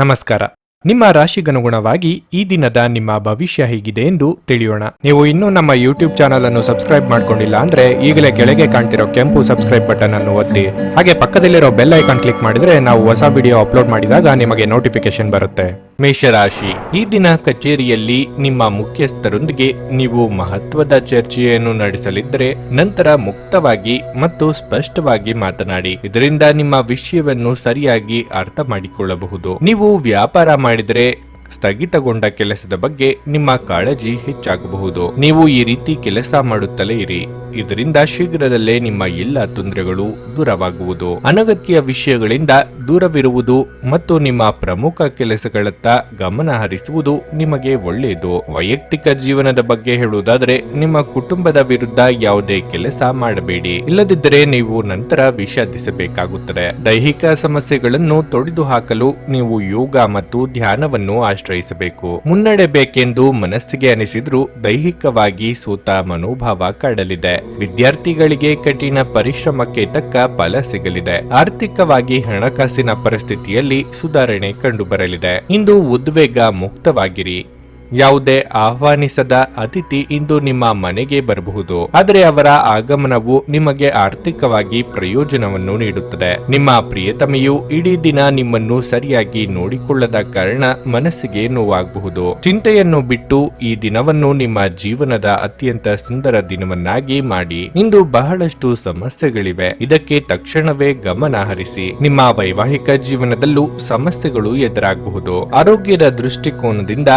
ನಮಸ್ಕಾರ. ನಿಮ್ಮ ರಾಶಿಗನುಗುಣವಾಗಿ ಈ ದಿನದ ನಿಮ್ಮ ಭವಿಷ್ಯ ಹೇಗಿದೆ ಎಂದು ತಿಳಿಯೋಣ. ನೀವು ಇನ್ನೂ ನಮ್ಮ ಯೂಟ್ಯೂಬ್ ಚಾನಲ್ ಅನ್ನು ಸಬ್ಸ್ಕ್ರೈಬ್ ಮಾಡ್ಕೊಂಡಿಲ್ಲ ಅಂದ್ರೆ ಈಗಲೇ ಕೆಳಗೆ ಕಾಣ್ತಿರೋ ಕೆಂಪು ಸಬ್ಸ್ಕ್ರೈಬ್ ಬಟನ್ ಅನ್ನು ಒತ್ತಿ, ಹಾಗೆ ಪಕ್ಕದಲ್ಲಿರೋ ಬೆಲ್ ಐಕಾನ್ ಕ್ಲಿಕ್ ಮಾಡಿದ್ರೆ ನಾವು ಹೊಸ ವಿಡಿಯೋ ಅಪ್ಲೋಡ್ ಮಾಡಿದಾಗ ನಿಮಗೆ ನೋಟಿಫಿಕೇಶನ್ ಬರುತ್ತೆ. ಮೇಷರಾಶಿ, ಈ ದಿನ ಕಚೇರಿಯಲ್ಲಿ ನಿಮ್ಮ ಮುಖ್ಯಸ್ಥರೊಂದಿಗೆ ನೀವು ಮಹತ್ವದ ಚರ್ಚೆಯನ್ನು ನಡೆಸಲಿದ್ದರೆ ನಂತರ ಮುಕ್ತವಾಗಿ ಮತ್ತು ಸ್ಪಷ್ಟವಾಗಿ ಮಾತನಾಡಿ. ಇದರಿಂದ ನಿಮ್ಮ ವಿಷಯವನ್ನು ಸರಿಯಾಗಿ ಅರ್ಥ ಮಾಡಿಕೊಳ್ಳಬಹುದು. ನೀವು ವ್ಯಾಪಾರ ಮಾಡಿದರೆ ಸ್ಥಗಿತಗೊಂಡ ಕೆಲಸದ ಬಗ್ಗೆ ನಿಮ್ಮ ಕಾಳಜಿ ಹೆಚ್ಚಾಗಬಹುದು. ನೀವು ಈ ರೀತಿ ಕೆಲಸ ಮಾಡುತ್ತಲೇ ಇರಿ, ಇದರಿಂದ ಶೀಘ್ರದಲ್ಲೇ ನಿಮ್ಮ ಎಲ್ಲ ತೊಂದರೆಗಳು ದೂರವಾಗುವುದು. ಅನಗತ್ಯ ವಿಷಯಗಳಿಂದ ದೂರವಿರುವುದು ಮತ್ತು ನಿಮ್ಮ ಪ್ರಮುಖ ಕೆಲಸಗಳತ್ತ ಗಮನ ಹರಿಸುವುದು ನಿಮಗೆ ಒಳ್ಳೆಯದು. ವೈಯಕ್ತಿಕ ಜೀವನದ ಬಗ್ಗೆ ಹೇಳುವುದಾದರೆ ನಿಮ್ಮ ಕುಟುಂಬದ ವಿರುದ್ಧ ಯಾವುದೇ ಕೆಲಸ ಮಾಡಬೇಡಿ, ಇಲ್ಲದಿದ್ದರೆ ನೀವು ನಂತರ ವಿಷಾದಿಸಬೇಕಾಗುತ್ತದೆ. ದೈಹಿಕ ಸಮಸ್ಯೆಗಳನ್ನು ತೊಡೆದು ಹಾಕಲು ನೀವು ಯೋಗ ಮತ್ತು ಧ್ಯಾನವನ್ನು ಆಶ್ರಯಿಸಬೇಕು. ಮುನ್ನಡೆಬೇಕೆಂದು ಮನಸ್ಸಿಗೆ ಅನಿಸಿದ್ರೂ ದೈಹಿಕವಾಗಿ ಸೋತ ಮನೋಭಾವ ಕಾಡಲಿದೆ. ವಿದ್ಯಾರ್ಥಿಗಳಿಗೆ ಕಠಿಣ ಪರಿಶ್ರಮಕ್ಕೆ ತಕ್ಕ ಫಲ ಸಿಗಲಿದೆ. ಆರ್ಥಿಕವಾಗಿ ಹಣಕಾಸಿನ ಪರಿಸ್ಥಿತಿಯಲ್ಲಿ ಸುಧಾರಣೆ ಕಂಡುಬರಲಿದೆ. ಇಂದು ಉದ್ವೇಗ ಮುಕ್ತವಾಗಿರಿ. ಯಾವುದೇ ಆಹ್ವಾನಿಸದ ಅತಿಥಿ ಇಂದು ನಿಮ್ಮ ಮನೆಗೆ ಬರಬಹುದು, ಆದರೆ ಅವರ ಆಗಮನವು ನಿಮಗೆ ಆರ್ಥಿಕವಾಗಿ ಪ್ರಯೋಜನವನ್ನು ನೀಡುತ್ತದೆ. ನಿಮ್ಮ ಪ್ರಿಯತಮೆಯು ಇಡೀ ದಿನ ನಿಮ್ಮನ್ನು ಸರಿಯಾಗಿ ನೋಡಿಕೊಳ್ಳದ ಕಾರಣ ಮನಸ್ಸಿಗೆ ನೋವಾಗಬಹುದು. ಚಿಂತೆಯನ್ನು ಬಿಟ್ಟು ಈ ದಿನವನ್ನು ನಿಮ್ಮ ಜೀವನದ ಅತ್ಯಂತ ಸುಂದರ ದಿನವನ್ನಾಗಿ ಮಾಡಿ. ಇಂದು ಬಹಳಷ್ಟು ಸಮಸ್ಯೆಗಳಿವೆ, ಇದಕ್ಕೆ ತಕ್ಷಣವೇ ಗಮನ ಹರಿಸಿ. ನಿಮ್ಮ ವೈವಾಹಿಕ ಜೀವನದಲ್ಲೂ ಸಮಸ್ಯೆಗಳು ಎದುರಾಗಬಹುದು. ಆರೋಗ್ಯದ ದೃಷ್ಟಿಕೋನದಿಂದ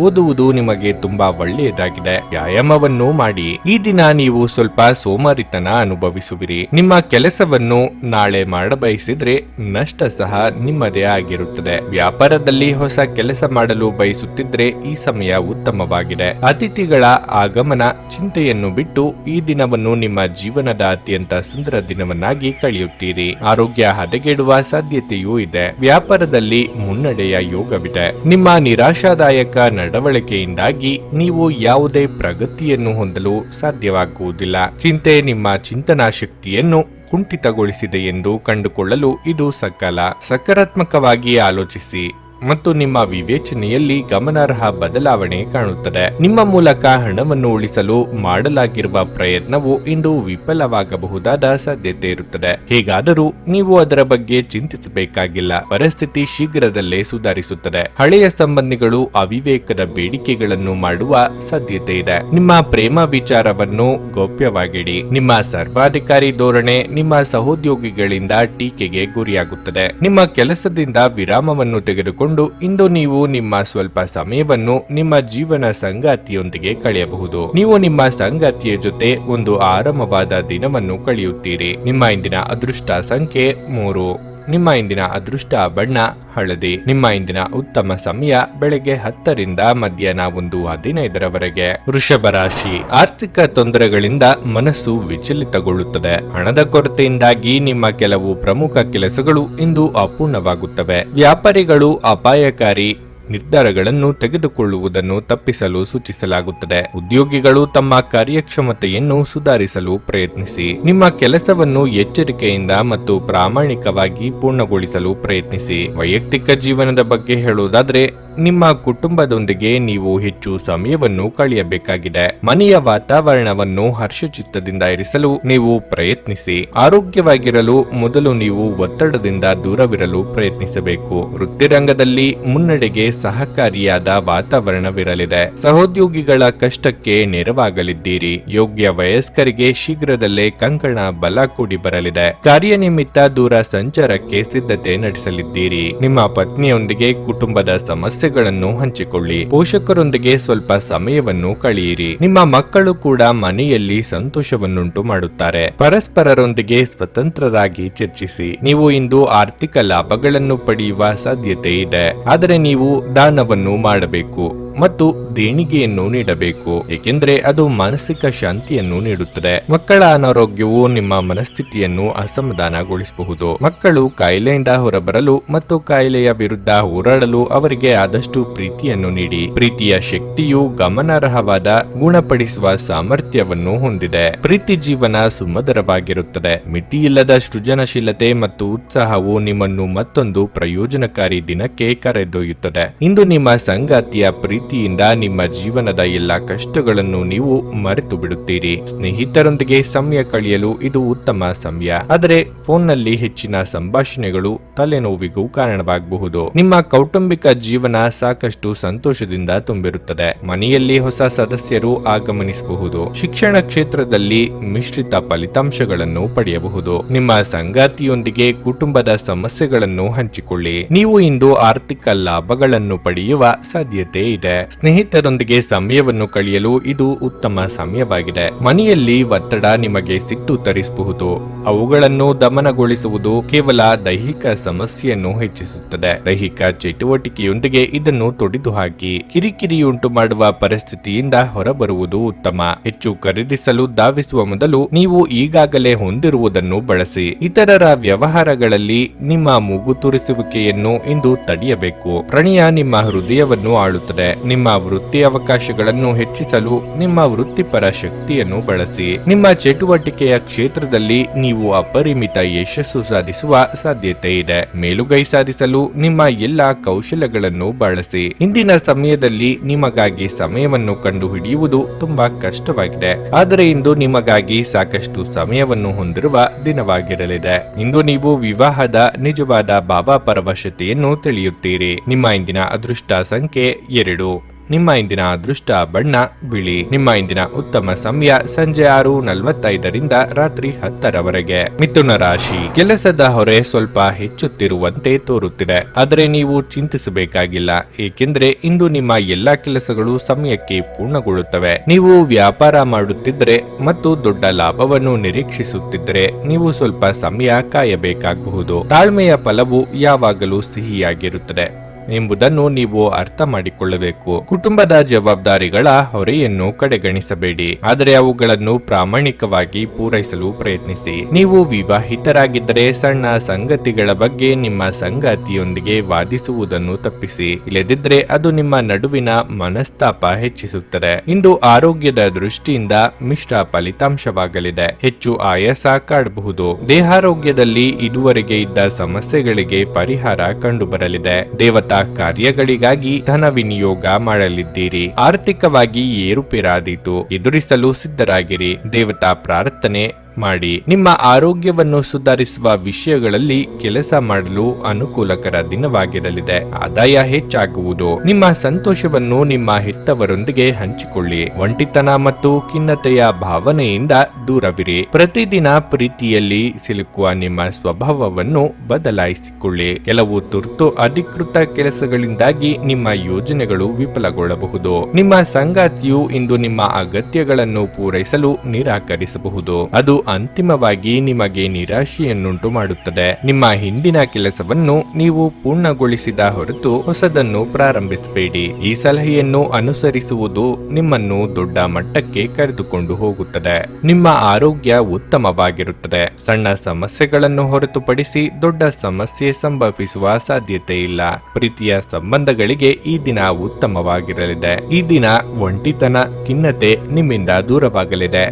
ಓದುವುದು ನಿಮಗೆ ತುಂಬಾ ಒಳ್ಳೆಯದಾಗಿದೆ. ವ್ಯಾಯಾಮವನ್ನು ಮಾಡಿ. ಈ ದಿನ ನೀವು ಸ್ವಲ್ಪ ಸೋಮಾರಿತನ ಅನುಭವಿಸುವಿರಿ. ನಿಮ್ಮ ಕೆಲಸವನ್ನು ನಾಳೆ ಮಾಡಬಯಸಿದ್ರೆ ನಷ್ಟ ಸಹ ನಿಮ್ಮದೇ ಆಗಿರುತ್ತದೆ. ವ್ಯಾಪಾರದಲ್ಲಿ ಹೊಸ ಕೆಲಸ ಮಾಡಲು ಬಯಸುತ್ತಿದ್ರೆ ಈ ಸಮಯ ಉತ್ತಮವಾಗಿದೆ. ಅತಿಥಿಗಳ ಆಗಮನ ಚಿಂತೆಯನ್ನು ಬಿಟ್ಟು ಈ ದಿನವನ್ನು ನಿಮ್ಮ ಜೀವನದ ಅತ್ಯಂತ ಸುಂದರ ದಿನವನ್ನಾಗಿ ಕಳೆಯುತ್ತೀರಿ. ಆರೋಗ್ಯ ಹದಗೆಡುವ ಸಾಧ್ಯತೆಯೂ ಇದೆ. ವ್ಯಾಪಾರದಲ್ಲಿ ಮುನ್ನಡೆಯ ಯೋಗವಿದೆ. ನಿಮ್ಮ ನಿರಾಶಾದಾಯಕ ನಡವಳಿಕೆಯಿಂದಾಗಿ ನೀವು ಯಾವುದೇ ಪ್ರಗತಿಯನ್ನು ಹೊಂದಲು ಸಾಧ್ಯವಾಗುವುದಿಲ್ಲ. ಚಿಂತೆ ನಿಮ್ಮ ಚಿಂತನಾ ಶಕ್ತಿಯನ್ನು ಕುಂಠಿತಗೊಳಿಸಿದೆ ಎಂದು ಕಂಡುಕೊಳ್ಳಲು ಇದು ಸಕಾರಾತ್ಮಕವಾಗಿ ಆಲೋಚಿಸಿ ಮತ್ತು ನಿಮ್ಮ ವಿವೇಚನೆಯಲ್ಲಿ ಗಮನಾರ್ಹ ಬದಲಾವಣೆ ಕಾಣುತ್ತದೆ. ನಿಮ್ಮ ಮೂಲಕ ಹಣವನ್ನು ಉಳಿಸಲು ಮಾಡಲಾಗಿರುವ ಪ್ರಯತ್ನವು ಇಂದು ವಿಫಲವಾಗಬಹುದಾದ ಸಾಧ್ಯತೆ ಇರುತ್ತದೆ. ಹೇಗಾದರೂ ನೀವು ಅದರ ಬಗ್ಗೆ ಚಿಂತಿಸಬೇಕಾಗಿಲ್ಲ. ಪರಿಸ್ಥಿತಿ ಶೀಘ್ರದಲ್ಲೇ ಸುಧಾರಿಸುತ್ತದೆ. ಹಳೆಯ ಸಂಬಂಧಿಗಳು ಅವಿವೇಕದ ಬೇಡಿಕೆಗಳನ್ನು ಮಾಡುವ ಸಾಧ್ಯತೆ ಇದೆ. ನಿಮ್ಮ ಪ್ರೇಮ ವಿಚಾರವನ್ನು ಗೌಪ್ಯವಾಗಿಡಿ. ನಿಮ್ಮ ಸರ್ವಾಧಿಕಾರಿ ಧೋರಣೆ ನಿಮ್ಮ ಸಹೋದ್ಯೋಗಿಗಳಿಂದ ಟೀಕೆಗೆ ಗುರಿಯಾಗುತ್ತದೆ. ನಿಮ್ಮ ಕೆಲಸದಿಂದ ವಿರಾಮವನ್ನು ತೆಗೆದುಕೊಂಡು ಇಂದು ನೀವು ನಿಮ್ಮ ಸ್ವಲ್ಪ ಸಮಯವನ್ನು ನಿಮ್ಮ ಜೀವನ ಸಂಗಾತಿಯೊಂದಿಗೆ ಕಳೆಯಬಹುದು. ನೀವು ನಿಮ್ಮ ಸಂಗಾತಿಯ ಜೊತೆ ಒಂದು ಆರಾಮವಾದ ದಿನವನ್ನು ಕಳೆಯುತ್ತೀರಿ. ನಿಮ್ಮ ಇಂದಿನ ಅದೃಷ್ಟ ಸಂಖ್ಯೆ 3. ನಿಮ್ಮ ಇಂದಿನ ಅದೃಷ್ಟ ಬಣ್ಣ ಹಳದಿ. ನಿಮ್ಮ ಇಂದಿನ ಉತ್ತಮ ಸಮಯ ಬೆಳಗ್ಗೆ 10 ರಿಂದ ಮಧ್ಯಾಹ್ನ 1:15 ವೃಷಭ ರಾಶಿ, ಆರ್ಥಿಕ ತೊಂದರೆಗಳಿಂದ ಮನಸ್ಸು ವಿಚಲಿತಗೊಳ್ಳುತ್ತದೆ. ಹಣದ ಕೊರತೆಯಿಂದಾಗಿ ನಿಮ್ಮ ಕೆಲವು ಪ್ರಮುಖ ಕೆಲಸಗಳು ಇಂದು ಅಪೂರ್ಣವಾಗುತ್ತವೆ. ವ್ಯಾಪಾರಿಗಳು ಅಪಾಯಕಾರಿ ನಿರ್ಧಾರಗಳನ್ನು ತೆಗೆದುಕೊಳ್ಳುವುದನ್ನು ತಪ್ಪಿಸಲು ಸೂಚಿಸಲಾಗುತ್ತದೆ. ಉದ್ಯೋಗಿಗಳು ತಮ್ಮ ಕಾರ್ಯಕ್ಷಮತೆಯನ್ನು ಸುಧಾರಿಸಲು ಪ್ರಯತ್ನಿಸಿ. ನಿಮ್ಮ ಕೆಲಸವನ್ನು ಎಚ್ಚರಿಕೆಯಿಂದ ಮತ್ತು ಪ್ರಾಮಾಣಿಕವಾಗಿ ಪೂರ್ಣಗೊಳಿಸಲು ಪ್ರಯತ್ನಿಸಿ. ವೈಯಕ್ತಿಕ ಜೀವನದ ಬಗ್ಗೆ ಹೇಳುವುದಾದರೆ ನಿಮ್ಮ ಕುಟುಂಬದೊಂದಿಗೆ ನೀವು ಹೆಚ್ಚು ಸಮಯವನ್ನು ಕಳೆಯಬೇಕಾಗಿದೆ. ಮನೆಯ ವಾತಾವರಣವನ್ನು ಹರ್ಷಚಿತ್ತದಿಂದ ಇರಿಸಲು ನೀವು ಪ್ರಯತ್ನಿಸಿ. ಆರೋಗ್ಯವಾಗಿರಲು ಮೊದಲು ನೀವು ಒತ್ತಡದಿಂದ ದೂರವಿರಲು ಪ್ರಯತ್ನಿಸಬೇಕು. ವೃತ್ತಿರಂಗದಲ್ಲಿ ಮುನ್ನಡೆಗೆ ಸಹಕಾರಿಯಾದ ವಾತಾವರಣವಿರಲಿದೆ. ಸಹೋದ್ಯೋಗಿಗಳ ಕಷ್ಟಕ್ಕೆ ನೆರವಾಗಲಿದ್ದೀರಿ. ಯೋಗ್ಯ ವಯಸ್ಕರಿಗೆ ಶೀಘ್ರದಲ್ಲೇ ಕಂಕಣ ಬಲ ಕೂಡಿ ಬರಲಿದೆ. ಕಾರ್ಯನಿಮಿತ್ತ ದೂರ ಸಂಚಾರಕ್ಕೆ ಸಿದ್ಧತೆ ನಡೆಸಲಿದ್ದೀರಿ. ನಿಮ್ಮ ಪತ್ನಿಯೊಂದಿಗೆ ಕುಟುಂಬದ ಸಮಸ್ಯೆಗಳನ್ನು ಹಂಚಿಕೊಳ್ಳಿ. ಪೋಷಕರೊಂದಿಗೆ ಸ್ವಲ್ಪ ಸಮಯವನ್ನು ಕಳೆಯಿರಿ. ನಿಮ್ಮ ಮಕ್ಕಳು ಕೂಡ ಮನೆಯಲ್ಲಿ ಸಂತೋಷವನ್ನುಂಟು ಮಾಡುತ್ತಾರೆ. ಪರಸ್ಪರರೊಂದಿಗೆ ಸ್ವತಂತ್ರರಾಗಿ ಚರ್ಚಿಸಿ. ನೀವು ಇಂದು ಆರ್ಥಿಕ ಲಾಭಗಳನ್ನು ಪಡೆಯುವ ಸಾಧ್ಯತೆ ಇದೆ, ಆದರೆ ನೀವು ದಾನವನ್ನು ಮಾಡಬೇಕು. ಮತ್ತು ದೇಣಿಗೆಯನ್ನು ನೀಡಬೇಕು, ಏಕೆಂದರೆ ಅದು ಮಾನಸಿಕ ಶಾಂತಿಯನ್ನು ನೀಡುತ್ತದೆ. ಮಕ್ಕಳ ಅನಾರೋಗ್ಯವು ನಿಮ್ಮ ಮನಸ್ಥಿತಿಯನ್ನು ಅಸಮಾಧಾನಗೊಳಿಸಬಹುದು. ಮಕ್ಕಳು ಕಾಯಿಲೆಯಿಂದ ಹೊರಬರಲು ಮತ್ತು ಕಾಯಿಲೆಯ ವಿರುದ್ಧ ಹೋರಾಡಲು ಅವರಿಗೆ ಆದಷ್ಟು ಪ್ರೀತಿಯನ್ನು ನೀಡಿ. ಪ್ರೀತಿಯ ಶಕ್ತಿಯು ಗಮನಾರ್ಹವಾದ ಗುಣಪಡಿಸುವ ಸಾಮರ್ಥ್ಯವನ್ನು ಹೊಂದಿದೆ. ಪ್ರೀತಿ ಜೀವನ ಸುಮಧುರವಾಗಿರುತ್ತದೆ. ಮಿತಿಯಿಲ್ಲದ ಸೃಜನಶೀಲತೆ ಮತ್ತು ಉತ್ಸಾಹವು ನಿಮ್ಮನ್ನು ಮತ್ತೊಂದು ಪ್ರಯೋಜನಕಾರಿ ದಿನಕ್ಕೆ ಕರೆದೊಯ್ಯುತ್ತದೆ. ಇಂದು ನಿಮ್ಮ ಸಂಗಾತಿಯ ಪ್ರೀತಿಯಿಂದ ನಿಮ್ಮ ಜೀವನದ ಎಲ್ಲಾ ಕಷ್ಟಗಳನ್ನು ನೀವು ಮರೆತು ಬಿಡುತ್ತೀರಿ. ಸ್ನೇಹಿತರೊಂದಿಗೆ ಸಮಯ ಕಳೆಯಲು ಇದು ಉತ್ತಮ ಸಮಯ, ಆದರೆ ಫೋನ್ನಲ್ಲಿ ಹೆಚ್ಚಿನ ಸಂಭಾಷಣೆಗಳು ತಲೆನೋವಿಗೂ ಕಾರಣವಾಗಬಹುದು. ನಿಮ್ಮ ಕೌಟುಂಬಿಕ ಜೀವನ ಸಾಕಷ್ಟು ಸಂತೋಷದಿಂದ ತುಂಬಿರುತ್ತದೆ. ಮನೆಯಲ್ಲಿ ಹೊಸ ಸದಸ್ಯರು ಆಗಮನಿಸಬಹುದು. ಶಿಕ್ಷಣ ಕ್ಷೇತ್ರದಲ್ಲಿ ಮಿಶ್ರಿತ ಫಲಿತಾಂಶಗಳನ್ನು ಪಡೆಯಬಹುದು. ನಿಮ್ಮ ಸಂಗಾತಿಯೊಂದಿಗೆ ಕುಟುಂಬದ ಸಮಸ್ಯೆಗಳನ್ನು ಹಂಚಿಕೊಳ್ಳಿ. ನೀವು ಇಂದು ಆರ್ಥಿಕ ಲಾಭಗಳನ್ನು ಪಡೆಯುವ ಸಾಧ್ಯತೆ ಇದೆ. ಸ್ನೇಹಿತರೊಂದಿಗೆ ಸಮಯವನ್ನು ಕಳೆಯಲು ಇದು ಉತ್ತಮ ಸಮಯವಾಗಿದೆ. ಮನೆಯಲ್ಲಿ ಒತ್ತಡ ನಿಮಗೆ ಸಿಟ್ಟು ತರಿಸಬಹುದು. ಅವುಗಳನ್ನು ದಮನಗೊಳಿಸುವುದು ಕೇವಲ ದೈಹಿಕ ಸಮಸ್ಯೆಯನ್ನು ಹೆಚ್ಚಿಸುತ್ತದೆ. ದೈಹಿಕ ಚಟುವಟಿಕೆಯೊಂದಿಗೆ ಇದನ್ನು ತೊಡೆದುಹಾಕಿ. ಕಿರಿಕಿರಿಯುಂಟು ಮಾಡುವ ಪರಿಸ್ಥಿತಿಯಿಂದ ಹೊರಬರುವುದು ಉತ್ತಮ. ಹೆಚ್ಚು ಖರೀದಿಸಲು ಧಾವಿಸುವ ಮೊದಲು ನೀವು ಈಗಾಗಲೇ ಹೊಂದಿರುವುದನ್ನು ಬಳಸಿ. ಇತರರ ವ್ಯವಹಾರಗಳಲ್ಲಿ ನಿಮ್ಮ ಮೂಗು ತೂರಿಸುವಿಕೆಯನ್ನು ಇಂದು ತಡೆಯಬೇಕು. ಪ್ರಣಯ ನಿಮ್ಮ ಹೃದಯವನ್ನು ಆಳುತ್ತದೆ. ನಿಮ್ಮ ವೃತ್ತಿ ಅವಕಾಶಗಳನ್ನು ಹೆಚ್ಚಿಸಲು ನಿಮ್ಮ ವೃತ್ತಿಪರ ಶಕ್ತಿಯನ್ನು ಬಳಸಿ. ನಿಮ್ಮ ಚಟುವಟಿಕೆಯ ಕ್ಷೇತ್ರದಲ್ಲಿ ನೀವು ಅಪರಿಮಿತ ಯಶಸ್ಸು ಸಾಧಿಸುವ ಸಾಧ್ಯತೆ ಇದೆ. ಮೇಲುಗೈ ಸಾಧಿಸಲು ನಿಮ್ಮ ಎಲ್ಲಾ ಕೌಶಲ್ಯಗಳನ್ನು ಬಳಸಿ. ಇಂದಿನ ಸಮಯದಲ್ಲಿ ನಿಮಗಾಗಿ ಸಮಯವನ್ನು ಕಂಡುಹಿಡಿಯುವುದು ತುಂಬಾ ಕಷ್ಟವಾಗಿದೆ, ಆದರೆ ಇಂದು ನಿಮಗಾಗಿ ಸಾಕಷ್ಟು ಸಮಯವನ್ನು ಹೊಂದಿರುವ ದಿನವಾಗಿರಲಿದೆ. ಇಂದು ನೀವು ವಿವಾಹದ ನಿಜವಾದ ಭಾವಪರವಶತೆಯನ್ನು ತಿಳಿಯುತ್ತೀರಿ. ನಿಮ್ಮ ಇಂದಿನ ಅದೃಷ್ಟ ಸಂಖ್ಯೆ 2. ನಿಮ್ಮ ಇಂದಿನ ಅದೃಷ್ಟ ಬಣ್ಣ ಬಿಳಿ. ನಿಮ್ಮ ಇಂದಿನ ಉತ್ತಮ ಸಮಯ ಸಂಜೆ 6:45ರಿಂದ ರಾತ್ರಿ 10ರವರೆಗೆ. ಮಿಥುನ ರಾಶಿ. ಕೆಲಸದ ಹೊರೆ ಸ್ವಲ್ಪ ಹೆಚ್ಚುತ್ತಿರುವಂತೆ ತೋರುತ್ತಿದೆ, ಆದರೆ ನೀವು ಚಿಂತಿಸಬೇಕಾಗಿಲ್ಲ, ಏಕೆಂದರೆ ಇಂದು ನಿಮ್ಮ ಎಲ್ಲಾ ಕೆಲಸಗಳು ಸಮಯಕ್ಕೆ ಪೂರ್ಣಗೊಳ್ಳುತ್ತವೆ. ನೀವು ವ್ಯಾಪಾರ ಮಾಡುತ್ತಿದ್ದರೆ ಮತ್ತು ದೊಡ್ಡ ಲಾಭವನ್ನು ನಿರೀಕ್ಷಿಸುತ್ತಿದ್ದರೆ ನೀವು ಸ್ವಲ್ಪ ಸಮಯ ಕಾಯಬೇಕಾಗಬಹುದು. ತಾಳ್ಮೆಯ ಫಲವು ಯಾವಾಗಲೂ ಸಿಹಿಯಾಗಿರುತ್ತದೆ ಎಂಬುದನ್ನು ನೀವು ಅರ್ಥ ಮಾಡಿಕೊಳ್ಳಬೇಕು. ಕುಟುಂಬದ ಜವಾಬ್ದಾರಿಗಳ ಹೊರೆಯನ್ನು ಕಡೆಗಣಿಸಬೇಡಿ, ಆದರೆ ಅವುಗಳನ್ನು ಪ್ರಾಮಾಣಿಕವಾಗಿ ಪೂರೈಸಲು ಪ್ರಯತ್ನಿಸಿ. ನೀವು ವಿವಾಹಿತರಾಗಿದ್ದರೆ ಸಣ್ಣ ಸಂಗತಿಗಳ ಬಗ್ಗೆ ನಿಮ್ಮ ಸಂಗಾತಿಯೊಂದಿಗೆ ವಾದಿಸುವುದನ್ನು ತಪ್ಪಿಸಿ. ಇಲ್ಲದಿದ್ದರೆ ಅದು ನಿಮ್ಮ ನಡುವಿನ ಮನಸ್ತಾಪ ಹೆಚ್ಚಿಸುತ್ತದೆ. ಇಂದು ಆರೋಗ್ಯದ ದೃಷ್ಟಿಯಿಂದ ಮಿಶ್ರ ಫಲಿತಾಂಶವಾಗಲಿದೆ. ಹೆಚ್ಚು ಆಯಾಸ ಕಾಡಬಹುದು. ದೇಹಾರೋಗ್ಯದಲ್ಲಿ ಇದುವರೆಗೆ ಇದ್ದ ಸಮಸ್ಯೆಗಳಿಗೆ ಪರಿಹಾರ ಕಂಡುಬರಲಿದೆ. ದೇವತಾ ಕಾರ್ಯಗಳಿಗಾಗಿ ಧನ ವಿನಿಯೋಗ ಮಾಡಲಿದ್ದೀರಿ. ಆರ್ಥಿಕವಾಗಿ ಏರುಪೇರಾದೀತು. ಎದುರಿಸಲು ಸಿದ್ಧರಾಗಿರಿ. ದೇವತಾ ಪ್ರಾರ್ಥನೆ ಮಾಡಿ. ನಿಮ್ಮ ಆರೋಗ್ಯವನ್ನು ಸುಧಾರಿಸುವ ವಿಷಯಗಳಲ್ಲಿ ಕೆಲಸ ಮಾಡಲು ಅನುಕೂಲಕರ ದಿನವಾಗಿರಲಿದೆ. ಆದಾಯ ಹೆಚ್ಚಾಗುವುದು. ನಿಮ್ಮ ಸಂತೋಷವನ್ನು ನಿಮ್ಮ ಹೆತ್ತವರೊಂದಿಗೆ ಹಂಚಿಕೊಳ್ಳಿ. ಒಂಟಿತನ ಮತ್ತು ಖಿನ್ನತೆಯ ಭಾವನೆಯಿಂದ ದೂರವಿರಿ. ಪ್ರತಿದಿನ ಪ್ರೀತಿಯಲ್ಲಿ ಸಿಲುಕುವ ನಿಮ್ಮ ಸ್ವಭಾವವನ್ನು ಬದಲಾಯಿಸಿಕೊಳ್ಳಿ. ಕೆಲವು ತುರ್ತು ಅಧಿಕೃತ ಕೆಲಸಗಳಿಂದಾಗಿ ನಿಮ್ಮ ಯೋಜನೆಗಳು ವಿಫಲಗೊಳ್ಳಬಹುದು. ನಿಮ್ಮ ಸಂಗಾತಿಯು ಇಂದು ನಿಮ್ಮ ಅಗತ್ಯಗಳನ್ನು ಪೂರೈಸಲು ನಿರಾಕರಿಸಬಹುದು. ಅದು ಅಂತಿಮವಾಗಿ ನಿಮಗೆ ನಿರಾಶೆಯನ್ನುಂಟು ಮಾಡುತ್ತದೆ. ನಿಮ್ಮ ಹಿಂದಿನ ಕೆಲಸವನ್ನು ನೀವು ಪೂರ್ಣಗೊಳಿಸಿದ ಹೊರತು ಹೊಸದನ್ನು ಪ್ರಾರಂಭಿಸಬೇಡಿ. ಈ ಸಲಹೆಯನ್ನು ಅನುಸರಿಸುವುದು ನಿಮ್ಮನ್ನು ದೊಡ್ಡ ಮಟ್ಟಕ್ಕೆ ಕರೆದುಕೊಂಡು ಹೋಗುತ್ತದೆ. ನಿಮ್ಮ ಆರೋಗ್ಯ ಉತ್ತಮವಾಗಿರುತ್ತದೆ. ಸಣ್ಣ ಸಮಸ್ಯೆಗಳನ್ನು ಹೊರತುಪಡಿಸಿ ದೊಡ್ಡ ಸಮಸ್ಯೆ ಸಂಭವಿಸುವ ಸಾಧ್ಯತೆ ಇಲ್ಲ. ಪ್ರೀತಿಯ ಸಂಬಂಧಗಳಿಗೆ ಈ ದಿನ ಉತ್ತಮವಾಗಿರಲಿದೆ. ಈ ದಿನ ಒಂಟಿತನ, ಖಿನ್ನತೆ ನಿಮ್ಮಿಂದ ದೂರವಾಗಲಿದೆ.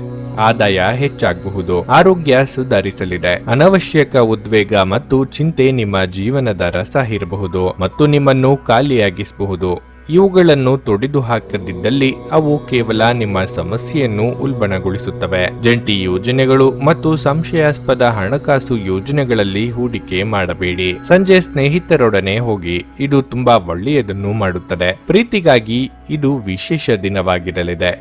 ಆದಾಯ ಹೆಚ್ಚಾಗಬಹುದು. ಆರೋಗ್ಯ ಸುಧಾರಿಸಲಿದೆ. ಅನವಶ್ಯಕ ಉದ್ವೇಗ ಮತ್ತು ಚಿಂತೆ ನಿಮ್ಮ ಜೀವನದ ರಸ ಇರಬಹುದು ಮತ್ತು ನಿಮ್ಮನ್ನು ಖಾಲಿಯಾಗಿಸಬಹುದು. ಇವುಗಳನ್ನು ತೊಡೆದು ಹಾಕದಿದ್ದಲ್ಲಿ ಅವು ಕೇವಲ ನಿಮ್ಮ ಸಮಸ್ಯೆಯನ್ನು ಉಲ್ಬಣಗೊಳಿಸುತ್ತವೆ. ಜಂಟಿ ಯೋಜನೆಗಳು ಮತ್ತು ಸಂಶಯಾಸ್ಪದ ಹಣಕಾಸು ಯೋಜನೆಗಳಲ್ಲಿ ಹೂಡಿಕೆ ಮಾಡಬೇಡಿ. ಸಂಜೆ ಸ್ನೇಹಿತರೊಡನೆ ಹೋಗಿ, ಇದು ತುಂಬಾ ಒಳ್ಳೆಯದನ್ನು ಮಾಡುತ್ತದೆ. ಪ್ರೀತಿಗಾಗಿ ಇದು ವಿಶೇಷ ದಿನವಾಗಿರಲಿದೆ.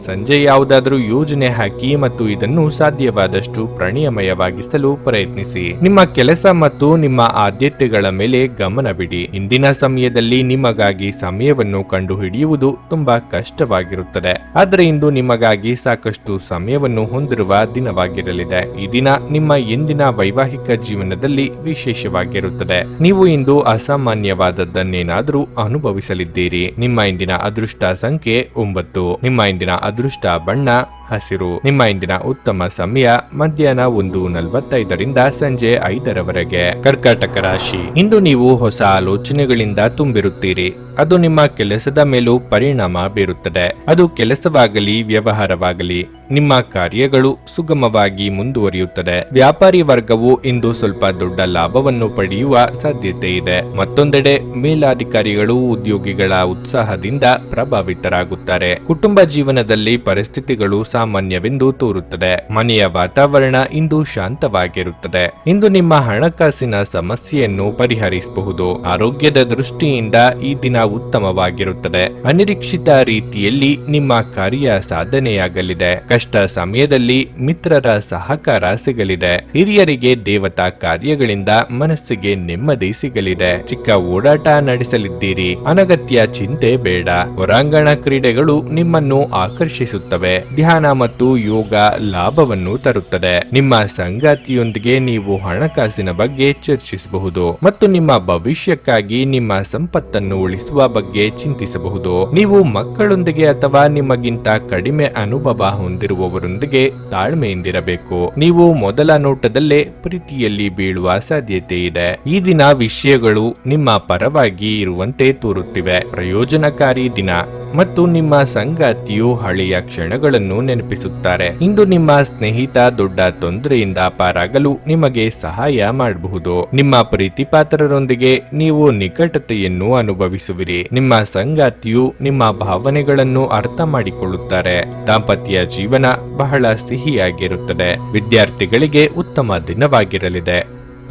ಸಂಜೆ ಯಾವುದಾದ್ರೂ ಯೋಜನೆ ಹಾಕಿ ಮತ್ತು ಇದನ್ನು ಸಾಧ್ಯವಾದಷ್ಟು ಪ್ರಣಯಮಯವಾಗಿಸಲು ಪ್ರಯತ್ನಿಸಿ. ನಿಮ್ಮ ಕೆಲಸ ಮತ್ತು ನಿಮ್ಮ ಆದ್ಯತೆಗಳ ಮೇಲೆ ಗಮನ ಬಿಡಿ. ಇಂದಿನ ಸಮಯದಲ್ಲಿ ನಿಮಗಾಗಿ ಸಮಯವನ್ನು ಕಂಡುಹಿಡಿಯುವುದು ತುಂಬಾ ಕಷ್ಟವಾಗಿರುತ್ತದೆ, ಆದರೆ ಇಂದು ನಿಮಗಾಗಿ ಸಾಕಷ್ಟು ಸಮಯವನ್ನು ಹೊಂದಿರುವ ದಿನವಾಗಿರಲಿದೆ. ಈ ದಿನ ನಿಮ್ಮ ಎಂದಿನ ವೈವಾಹಿಕ ಜೀವನದಲ್ಲಿ ವಿಶೇಷವಾಗಿರುತ್ತದೆ. ನೀವು ಇಂದು ಅಸಾಮಾನ್ಯವಾದದ್ದನ್ನೇನಾದರೂ ಅನುಭವಿಸಲಿದ್ದೀರಿ. ನಿಮ್ಮ ಇಂದಿನ ಅದೃಷ್ಟ ಸಂಖ್ಯೆ 9. ನಿಮ್ಮ ಇಂದಿನ ಅದೃಷ್ಟ ಬಣ್ಣ ಹಸಿರು. ನಿಮ್ಮ ಇಂದಿನ ಉತ್ತಮ ಸಮಯ ಮಧ್ಯಾಹ್ನ 1:45ರಿಂದ ಸಂಜೆ 5ರವರೆಗೆ. ಕರ್ಕಾಟಕ ರಾಶಿ. ಇಂದು ನೀವು ಹೊಸ ಆಲೋಚನೆಗಳಿಂದ ತುಂಬಿರುತ್ತೀರಿ. ಅದು ನಿಮ್ಮ ಕೆಲಸದ ಮೇಲೂ ಪರಿಣಾಮ ಬೀರುತ್ತದೆ. ಅದು ಕೆಲಸವಾಗಲಿ ವ್ಯವಹಾರವಾಗಲಿ, ನಿಮ್ಮ ಕಾರ್ಯಗಳು ಸುಗಮವಾಗಿ ಮುಂದುವರಿಯುತ್ತದೆ. ವ್ಯಾಪಾರಿ ವರ್ಗವು ಇಂದು ಸ್ವಲ್ಪ ದೊಡ್ಡ ಲಾಭವನ್ನು ಪಡೆಯುವ ಸಾಧ್ಯತೆ ಇದೆ. ಮತ್ತೊಂದೆಡೆ ಮೇಲಾಧಿಕಾರಿಗಳು ಉದ್ಯೋಗಿಗಳ ಉತ್ಸಾಹದಿಂದ ಪ್ರಭಾವಿತರಾಗುತ್ತಾರೆ. ಕುಟುಂಬ ಜೀವನದಲ್ಲಿ ಪರಿಸ್ಥಿತಿಗಳು ಸಾಮಾನ್ಯವೆಂದು ತೋರುತ್ತದೆ. ಮನೆಯ ವಾತಾವರಣ ಇಂದು ಶಾಂತವಾಗಿರುತ್ತದೆ. ಇಂದು ನಿಮ್ಮ ಹಣಕಾಸಿನ ಸಮಸ್ಯೆಯನ್ನು ಪರಿಹರಿಸಬಹುದು. ಆರೋಗ್ಯದ ದೃಷ್ಟಿಯಿಂದ ಈ ದಿನ ಉತ್ತಮವಾಗಿರುತ್ತದೆ. ಅನಿರೀಕ್ಷಿತ ರೀತಿಯಲ್ಲಿ ನಿಮ್ಮ ಕಾರ್ಯ ಸಾಧನೆಯಾಗಲಿದೆ. ಕಷ್ಟ ಸಮಯದಲ್ಲಿ ಮಿತ್ರರ ಸಹಕಾರ ಸಿಗಲಿದೆ. ಹಿರಿಯರಿಗೆ ದೇವತಾ ಕಾರ್ಯಗಳಿಂದ ಮನಸ್ಸಿಗೆ ನೆಮ್ಮದಿ ಸಿಗಲಿದೆ. ಚಿಕ್ಕ ಓಡಾಟ ನಡೆಸಲಿದ್ದೀರಿ. ಅನಗತ್ಯ ಚಿಂತೆ ಬೇಡ. ಹೊರಾಂಗಣ ಕ್ರೀಡೆಗಳು ನಿಮ್ಮನ್ನು ಆಕರ್ಷಿಸುತ್ತವೆ. ಧ್ಯಾನ ಮತ್ತು ಯೋಗ ಲಾಭವನ್ನು ತರುತ್ತದೆ. ನಿಮ್ಮ ಸಂಗಾತಿಯೊಂದಿಗೆ ನೀವು ಹಣಕಾಸಿನ ಬಗ್ಗೆ ಚರ್ಚಿಸಬಹುದು ಮತ್ತು ನಿಮ್ಮ ಭವಿಷ್ಯಕ್ಕಾಗಿ ನಿಮ್ಮ ಸಂಪತ್ತನ್ನು ಉಳಿಸುವ ಬಗ್ಗೆ ಚಿಂತಿಸಬಹುದು. ನೀವು ಮಕ್ಕಳೊಂದಿಗೆ ಅಥವಾ ನಿಮಗಿಂತ ಕಡಿಮೆ ಅನುಭವ ಹೊಂದಿರುವವರೊಂದಿಗೆ ತಾಳ್ಮೆಯಿಂದಿರಬೇಕು. ನೀವು ಮೊದಲ ನೋಟದಲ್ಲೇ ಪ್ರೀತಿಯಲ್ಲಿ ಬೀಳುವ ಸಾಧ್ಯತೆ ಇದೆ. ಈ ದಿನ ವಿಷಯಗಳು ನಿಮ್ಮ ಪರವಾಗಿ ಇರುವಂತೆ ತೋರುತ್ತಿವೆ. ಪ್ರಯೋಜನಕಾರಿ ದಿನ ಮತ್ತು ನಿಮ್ಮ ಸಂಗಾತಿಯು ಹಳೆಯ ಕ್ಷಣಗಳನ್ನು ನೆನಪಿಸುತ್ತಾರೆ. ಇಂದು ನಿಮ್ಮ ಸ್ನೇಹಿತ ದೊಡ್ಡ ತೊಂದರೆಯಿಂದ ಪಾರಾಗಲು ನಿಮಗೆ ಸಹಾಯ ಮಾಡಬಹುದು. ನಿಮ್ಮ ಪ್ರೀತಿಪಾತ್ರರೊಂದಿಗೆ ನೀವು ನಿಕಟತೆಯನ್ನು ಅನುಭವಿಸುವಿರಿ. ನಿಮ್ಮ ಸಂಗಾತಿಯು ನಿಮ್ಮ ಭಾವನೆಗಳನ್ನು ಅರ್ಥ ಮಾಡಿಕೊಳ್ಳುತ್ತಾರೆ. ದಾಂಪತ್ಯ ಜೀವನ ಬಹಳ ಸಿಹಿಯಾಗಿರುತ್ತದೆ. ವಿದ್ಯಾರ್ಥಿಗಳಿಗೆ ಉತ್ತಮ ದಿನವಾಗಿರಲಿದೆ.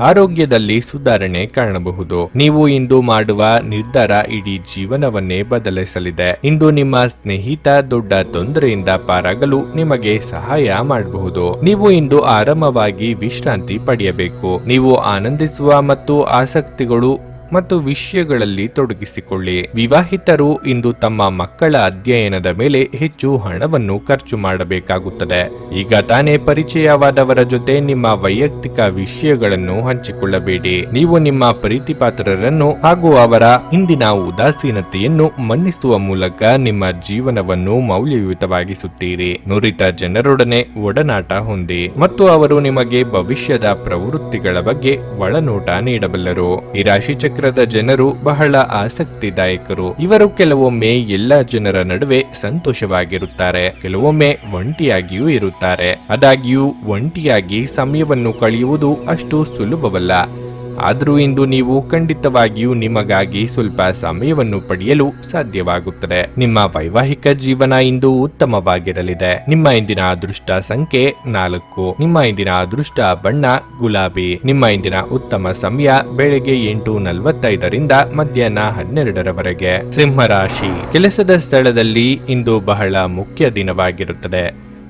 ಆರೋಗ್ಯದಲ್ಲಿ ಸುಧಾರಣೆ ಕಾಣಬಹುದು. ನೀವು ಇಂದು ಮಾಡುವ ನಿರ್ಧಾರ ಇಡೀ ಜೀವನವನ್ನೇ ಬದಲಿಸಲಿದೆ. ಇಂದು ನಿಮ್ಮ ಸ್ನೇಹಿತ ದೊಡ್ಡ ತೊಂದರೆಯಿಂದ ಪಾರಾಗಲು ನಿಮಗೆ ಸಹಾಯ ಮಾಡಬಹುದು. ನೀವು ಇಂದು ಆರಾಮವಾಗಿ ವಿಶ್ರಾಂತಿ ಪಡೆಯಬೇಕು. ನೀವು ಆನಂದಿಸುವ ಮತ್ತು ಆಸಕ್ತಿಗಳು ಮತ್ತು ವಿಷಯಗಳಲ್ಲಿ ತೊಡಗಿಸಿಕೊಳ್ಳಿ. ವಿವಾಹಿತರು ಇಂದು ತಮ್ಮ ಮಕ್ಕಳ ಅಧ್ಯಯನದ ಮೇಲೆ ಹೆಚ್ಚು ಹಣವನ್ನು ಖರ್ಚು ಮಾಡಬೇಕಾಗುತ್ತದೆ. ಈಗ ತಾನೇ ಪರಿಚಯವಾದವರ ಜೊತೆ ನಿಮ್ಮ ವೈಯಕ್ತಿಕ ವಿಷಯಗಳನ್ನು ಹಂಚಿಕೊಳ್ಳಬೇಡಿ. ನೀವು ನಿಮ್ಮ ಪ್ರೀತಿಪಾತ್ರರನ್ನು ಹಾಗೂ ಅವರ ಇಂದಿನ ಉದಾಸೀನತೆಯನ್ನು ಮನ್ನಿಸುವ ಮೂಲಕ ನಿಮ್ಮ ಜೀವನವನ್ನು ಮೌಲ್ಯಯುತವಾಗಿಸುತ್ತೀರಿ. ನುರಿತ ಜನರೊಡನೆ ಒಡನಾಟ ಹೊಂದಿ ಮತ್ತು ಅವರು ನಿಮಗೆ ಭವಿಷ್ಯದ ಪ್ರವೃತ್ತಿಗಳ ಬಗ್ಗೆ ಒಳನೋಟ ನೀಡಬಲ್ಲರು. ಈ ರಾಶಿ ಚಕ್ರದ ಜನರು ಬಹಳ ಆಸಕ್ತಿದಾಯಕರು. ಇವರು ಕೆಲವೊಮ್ಮೆ ಎಲ್ಲ ಜನರ ನಡುವೆ ಸಂತೋಷವಾಗಿರುತ್ತಾರೆ, ಕೆಲವೊಮ್ಮೆ ಒಂಟಿಯಾಗಿಯೂ ಇರುತ್ತಾರೆ. ಆದಾಗ್ಯೂ ಒಂಟಿಯಾಗಿ ಸಮಯವನ್ನು ಕಳೆಯುವುದು ಅಷ್ಟು ಸುಲಭವಲ್ಲ. ಆದರೂ ಇಂದು ನೀವು ಖಂಡಿತವಾಗಿಯೂ ನಿಮಗಾಗಿ ಸ್ವಲ್ಪ ಸಮಯವನ್ನು ಪಡೆಯಲು ಸಾಧ್ಯವಾಗುತ್ತದೆ. ನಿಮ್ಮ ವೈವಾಹಿಕ ಜೀವನ ಇಂದು ಉತ್ತಮವಾಗಿರಲಿದೆ. ನಿಮ್ಮ ಇಂದಿನ ಅದೃಷ್ಟ ಸಂಖ್ಯೆ 4. ನಿಮ್ಮ ಇಂದಿನ ಅದೃಷ್ಟ ಬಣ್ಣ ಗುಲಾಬಿ. ನಿಮ್ಮ ಇಂದಿನ ಉತ್ತಮ ಸಮಯ ಬೆಳಗ್ಗೆ 8:45ರಿಂದ ಮಧ್ಯಾಹ್ನ 12ರವರೆಗೆ. ಸಿಂಹರಾಶಿ. ಕೆಲಸದ ಸ್ಥಳದಲ್ಲಿ ಇಂದು ಬಹಳ ಮುಖ್ಯ ದಿನವಾಗಿರುತ್ತದೆ.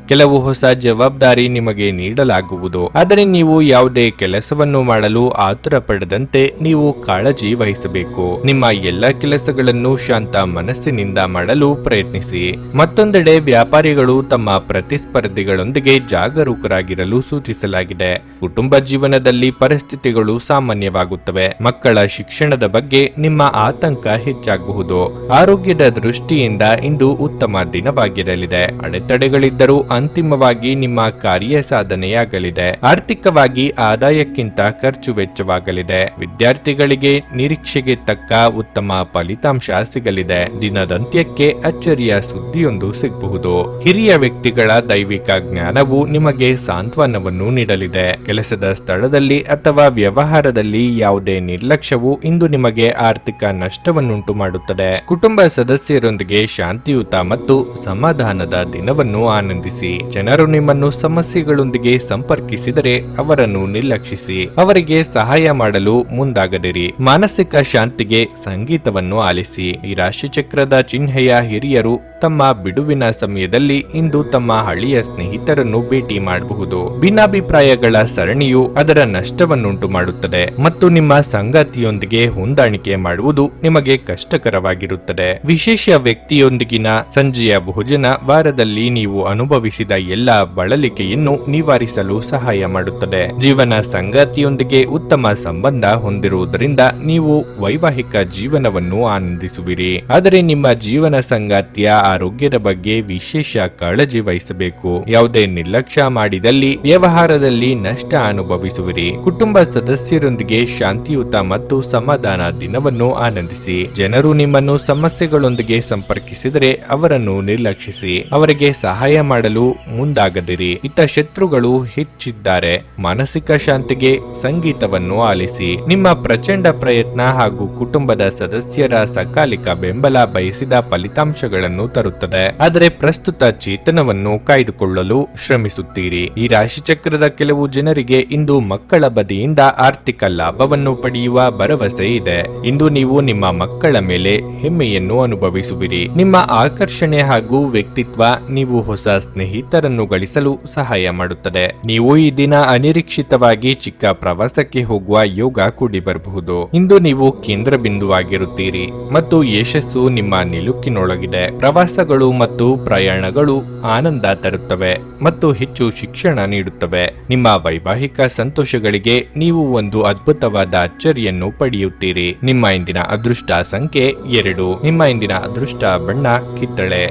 ಕೆಲವು ಹೊಸ ಜವಾಬ್ದಾರಿ ನಿಮಗೆ ನೀಡಲಾಗುವುದು, ಆದರೆ ನೀವು ಯಾವುದೇ ಕೆಲಸವನ್ನು ಮಾಡಲು ಆತುರ ಪಡದಂತೆ ನೀವು ಕಾಳಜಿ ವಹಿಸಬೇಕು. ನಿಮ್ಮ ಎಲ್ಲ ಕೆಲಸಗಳನ್ನು ಶಾಂತ ಮನಸ್ಸಿನಿಂದ ಮಾಡಲು ಪ್ರಯತ್ನಿಸಿ. ಮತ್ತೊಂದೆಡೆ ವ್ಯಾಪಾರಿಗಳು ತಮ್ಮ ಪ್ರತಿಸ್ಪರ್ಧಿಗಳೊಂದಿಗೆ ಜಾಗರೂಕರಾಗಿರಲು ಸೂಚಿಸಲಾಗಿದೆ. ಕುಟುಂಬ ಜೀವನದಲ್ಲಿ ಪರಿಸ್ಥಿತಿಗಳು ಸಾಮಾನ್ಯವಾಗುತ್ತವೆ. ಮಕ್ಕಳ ಶಿಕ್ಷಣದ ಬಗ್ಗೆ ನಿಮ್ಮ ಆತಂಕ ಹೆಚ್ಚಾಗಬಹುದು. ಆರೋಗ್ಯದ ದೃಷ್ಟಿಯಿಂದ ಇಂದು ಉತ್ತಮ ದಿನವಾಗಿರಲಿದೆ. ಅಡೆತಡೆಗಳಿದ್ದರೂ ಅಂತಿಮವಾಗಿ ನಿಮ್ಮ ಕಾರ್ಯ ಸಾಧನೆಯಾಗಲಿದೆ. ಆರ್ಥಿಕವಾಗಿ ಆದಾಯಕ್ಕಿಂತ ಖರ್ಚು ವೆಚ್ಚವಾಗಲಿದೆ. ವಿದ್ಯಾರ್ಥಿಗಳಿಗೆ ನಿರೀಕ್ಷೆಗೆ ತಕ್ಕ ಉತ್ತಮ ಫಲಿತಾಂಶ ಸಿಗಲಿದೆ. ದಿನದಂತ್ಯಕ್ಕೆ ಅಚ್ಚರಿಯ ಸುದ್ದಿಯೊಂದು ಸಿಗಬಹುದು. ಹಿರಿಯ ವ್ಯಕ್ತಿಗಳ ದೈವಿಕ ಜ್ಞಾನವು ನಿಮಗೆ ಸಾಂತ್ವನವನ್ನು ನೀಡಲಿದೆ. ಕೆಲಸದ ಸ್ಥಳದಲ್ಲಿ ಅಥವಾ ವ್ಯವಹಾರದಲ್ಲಿ ಯಾವುದೇ ನಿರ್ಲಕ್ಷ್ಯವು ಇಂದು ನಿಮಗೆ ಆರ್ಥಿಕ ನಷ್ಟವನ್ನುಂಟು ಮಾಡುತ್ತದೆ. ಕುಟುಂಬ ಸದಸ್ಯರೊಂದಿಗೆ ಶಾಂತಿಯುತ ಮತ್ತು ಸಮಾಧಾನದ ದಿನವನ್ನು ಆನಂದಿಸಿ. ಗಮನಿಸಿ. ಜನರು ನಿಮ್ಮನ್ನು ಸಮಸ್ಯೆಗಳೊಂದಿಗೆ ಸಂಪರ್ಕಿಸಿದರೆ ಅವರನ್ನು ನಿರ್ಲಕ್ಷಿಸಿ. ಅವರಿಗೆ ಸಹಾಯ ಮಾಡಲು ಮುಂದಾಗದಿರಿ. ಮಾನಸಿಕ ಶಾಂತಿಗೆ ಸಂಗೀತವನ್ನು ಆಲಿಸಿ. ಈ ರಾಶಿಚಕ್ರದ ಚಿಹ್ನೆಯ ಹಿರಿಯರು ತಮ್ಮ ಬಿಡುವಿನ ಸಮಯದಲ್ಲಿ ಇಂದು ತಮ್ಮ ಹಳೆಯ ಸ್ನೇಹಿತರನ್ನು ಭೇಟಿ ಮಾಡಬಹುದು. ಭಿನ್ನಾಭಿಪ್ರಾಯಗಳ ಸರಣಿಯು ಅದರ ನಷ್ಟವನ್ನುಂಟು ಮಾಡುತ್ತದೆ ಮತ್ತು ನಿಮ್ಮ ಸಂಗಾತಿಯೊಂದಿಗೆ ಹೊಂದಾಣಿಕೆ ಮಾಡುವುದು ನಿಮಗೆ ಕಷ್ಟಕರವಾಗಿರುತ್ತದೆ. ವಿಶೇಷ ವ್ಯಕ್ತಿಯೊಂದಿಗಿನ ಸಂಜೆಯ ಭೋಜನ ವಾರದಲ್ಲಿ ನೀವು ಅನುಭವಿಸಿದ ಎಲ್ಲ ಬಳಲಿಕೆಯನ್ನು ನಿವಾರಿಸಲು ಸಹಾಯ ಮಾಡುತ್ತದೆ. ಜೀವನ ಸಂಗಾತಿಯೊಂದಿಗೆ ಉತ್ತಮ ಸಂಬಂಧ ಹೊಂದಿರುವುದರಿಂದ ನೀವು ವೈವಾಹಿಕ ಜೀವನವನ್ನು ಆನಂದಿಸುವಿರಿ. ಆದರೆ ನಿಮ್ಮ ಜೀವನ ಸಂಗಾತಿಯ ಆರೋಗ್ಯದ ಬಗ್ಗೆ ವಿಶೇಷ ಕಾಳಜಿ ವಹಿಸಬೇಕು. ಯಾವುದೇ ನಿರ್ಲಕ್ಷ್ಯ ಮಾಡಿದಲ್ಲಿ ವ್ಯವಹಾರದಲ್ಲಿ ನಷ್ಟ ಅನುಭವಿಸುವಿರಿ. ಕುಟುಂಬ ಸದಸ್ಯರೊಂದಿಗೆ ಶಾಂತಿಯುತ ಮತ್ತು ಸಮಾಧಾನ ದಿನವನ್ನು ಆನಂದಿಸಿ. ಜನರು ನಿಮ್ಮನ್ನು ಸಮಸ್ಯೆಗಳೊಂದಿಗೆ ಸಂಪರ್ಕಿಸಿದರೆ ಅವರನ್ನು ನಿರ್ಲಕ್ಷಿಸಿ. ಅವರಿಗೆ ಸಹಾಯ ಮಾಡಲು ಮುಂದಾಗದಿರಿ. ಶತ್ರುಗಳು ಹೆಚ್ಚಿದ್ದಾರೆ. ಮಾನಸಿಕ ಶಾಂತಿಗೆ ಸಂಗೀತವನ್ನು ಆಲಿಸಿ. ನಿಮ್ಮ ಪ್ರಚಂಡ ಪ್ರಯತ್ನ ಹಾಗೂ ಕುಟುಂಬದ ಸದಸ್ಯರ ಸಕಾಲಿಕ ಬೆಂಬಲ ಬಯಸಿದ ಫಲಿತಾಂಶಗಳನ್ನು ತರುತ್ತದೆ. ಆದರೆ ಪ್ರಸ್ತುತ ಚೇತನವನ್ನು ಕಾಯ್ದುಕೊಳ್ಳಲು ಶ್ರಮಿಸುತ್ತೀರಿ. ಈ ರಾಶಿಚಕ್ರದ ಕೆಲವು ಜನರಿಗೆ ಇಂದು ಮಕ್ಕಳ ಬದಿಯಿಂದ ಆರ್ಥಿಕ ಲಾಭವನ್ನು ಪಡೆಯುವ ಭರವಸೆ ಇದೆ. ಇಂದು ನೀವು ನಿಮ್ಮ ಮಕ್ಕಳ ಮೇಲೆ ಹೆಮ್ಮೆಯನ್ನು ಅನುಭವಿಸುವಿರಿ. ನಿಮ್ಮ ಆಕರ್ಷಣೆ ಹಾಗೂ ವ್ಯಕ್ತಿತ್ವ ನೀವು ಹೊಸ ಸ್ನೇಹಿತರನ್ನು ಗಳಿಸಲು ಸಹಾಯ ಮಾಡುತ್ತದೆ. ನೀವು ಈ ದಿನ ಅನಿರೀಕ್ಷಿತವಾಗಿ ಚಿಕ್ಕ ಪ್ರವಾಸಕ್ಕೆ ಹೋಗುವ ಯೋಗ ಕೂಡಿ ಬರಬಹುದು. ಇಂದು ನೀವು ಕೇಂದ್ರ ಬಿಂದುವಾಗಿರುತ್ತೀರಿ ಮತ್ತು ಯಶಸ್ಸು ನಿಮ್ಮ ನಿಲುಕಿನೊಳಗಿದೆ. ಪ್ರವಾಸಗಳು ಮತ್ತು ಪ್ರಯಾಣಗಳು ಆನಂದ ತರುತ್ತವೆ ಮತ್ತು ಹೆಚ್ಚು ಶಿಕ್ಷಣ ನೀಡುತ್ತವೆ. ನಿಮ್ಮ ವೈವಾಹಿಕ ಸಂತೋಷಗಳಿಗೆ ನೀವು ಒಂದು ಅದ್ಭುತವಾದ ಅಚ್ಚರಿಯನ್ನು ಪಡೆಯುತ್ತೀರಿ. ನಿಮ್ಮ ಇಂದಿನ ಅದೃಷ್ಟ ಸಂಖ್ಯೆ 2. ನಿಮ್ಮ ಇಂದಿನ ಅದೃಷ್ಟ ಬಣ್ಣ ಕಿತ್ತಳೆ.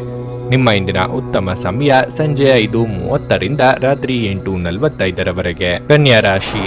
ನಿಮ್ಮ ಇಂದಿನ ಉತ್ತಮ ಸಮಯ ಸಂಜೆ 5:30ರಿಂದ ರಾತ್ರಿ 8:45ರವರೆಗೆ. ಕನ್ಯಾ ರಾಶಿ.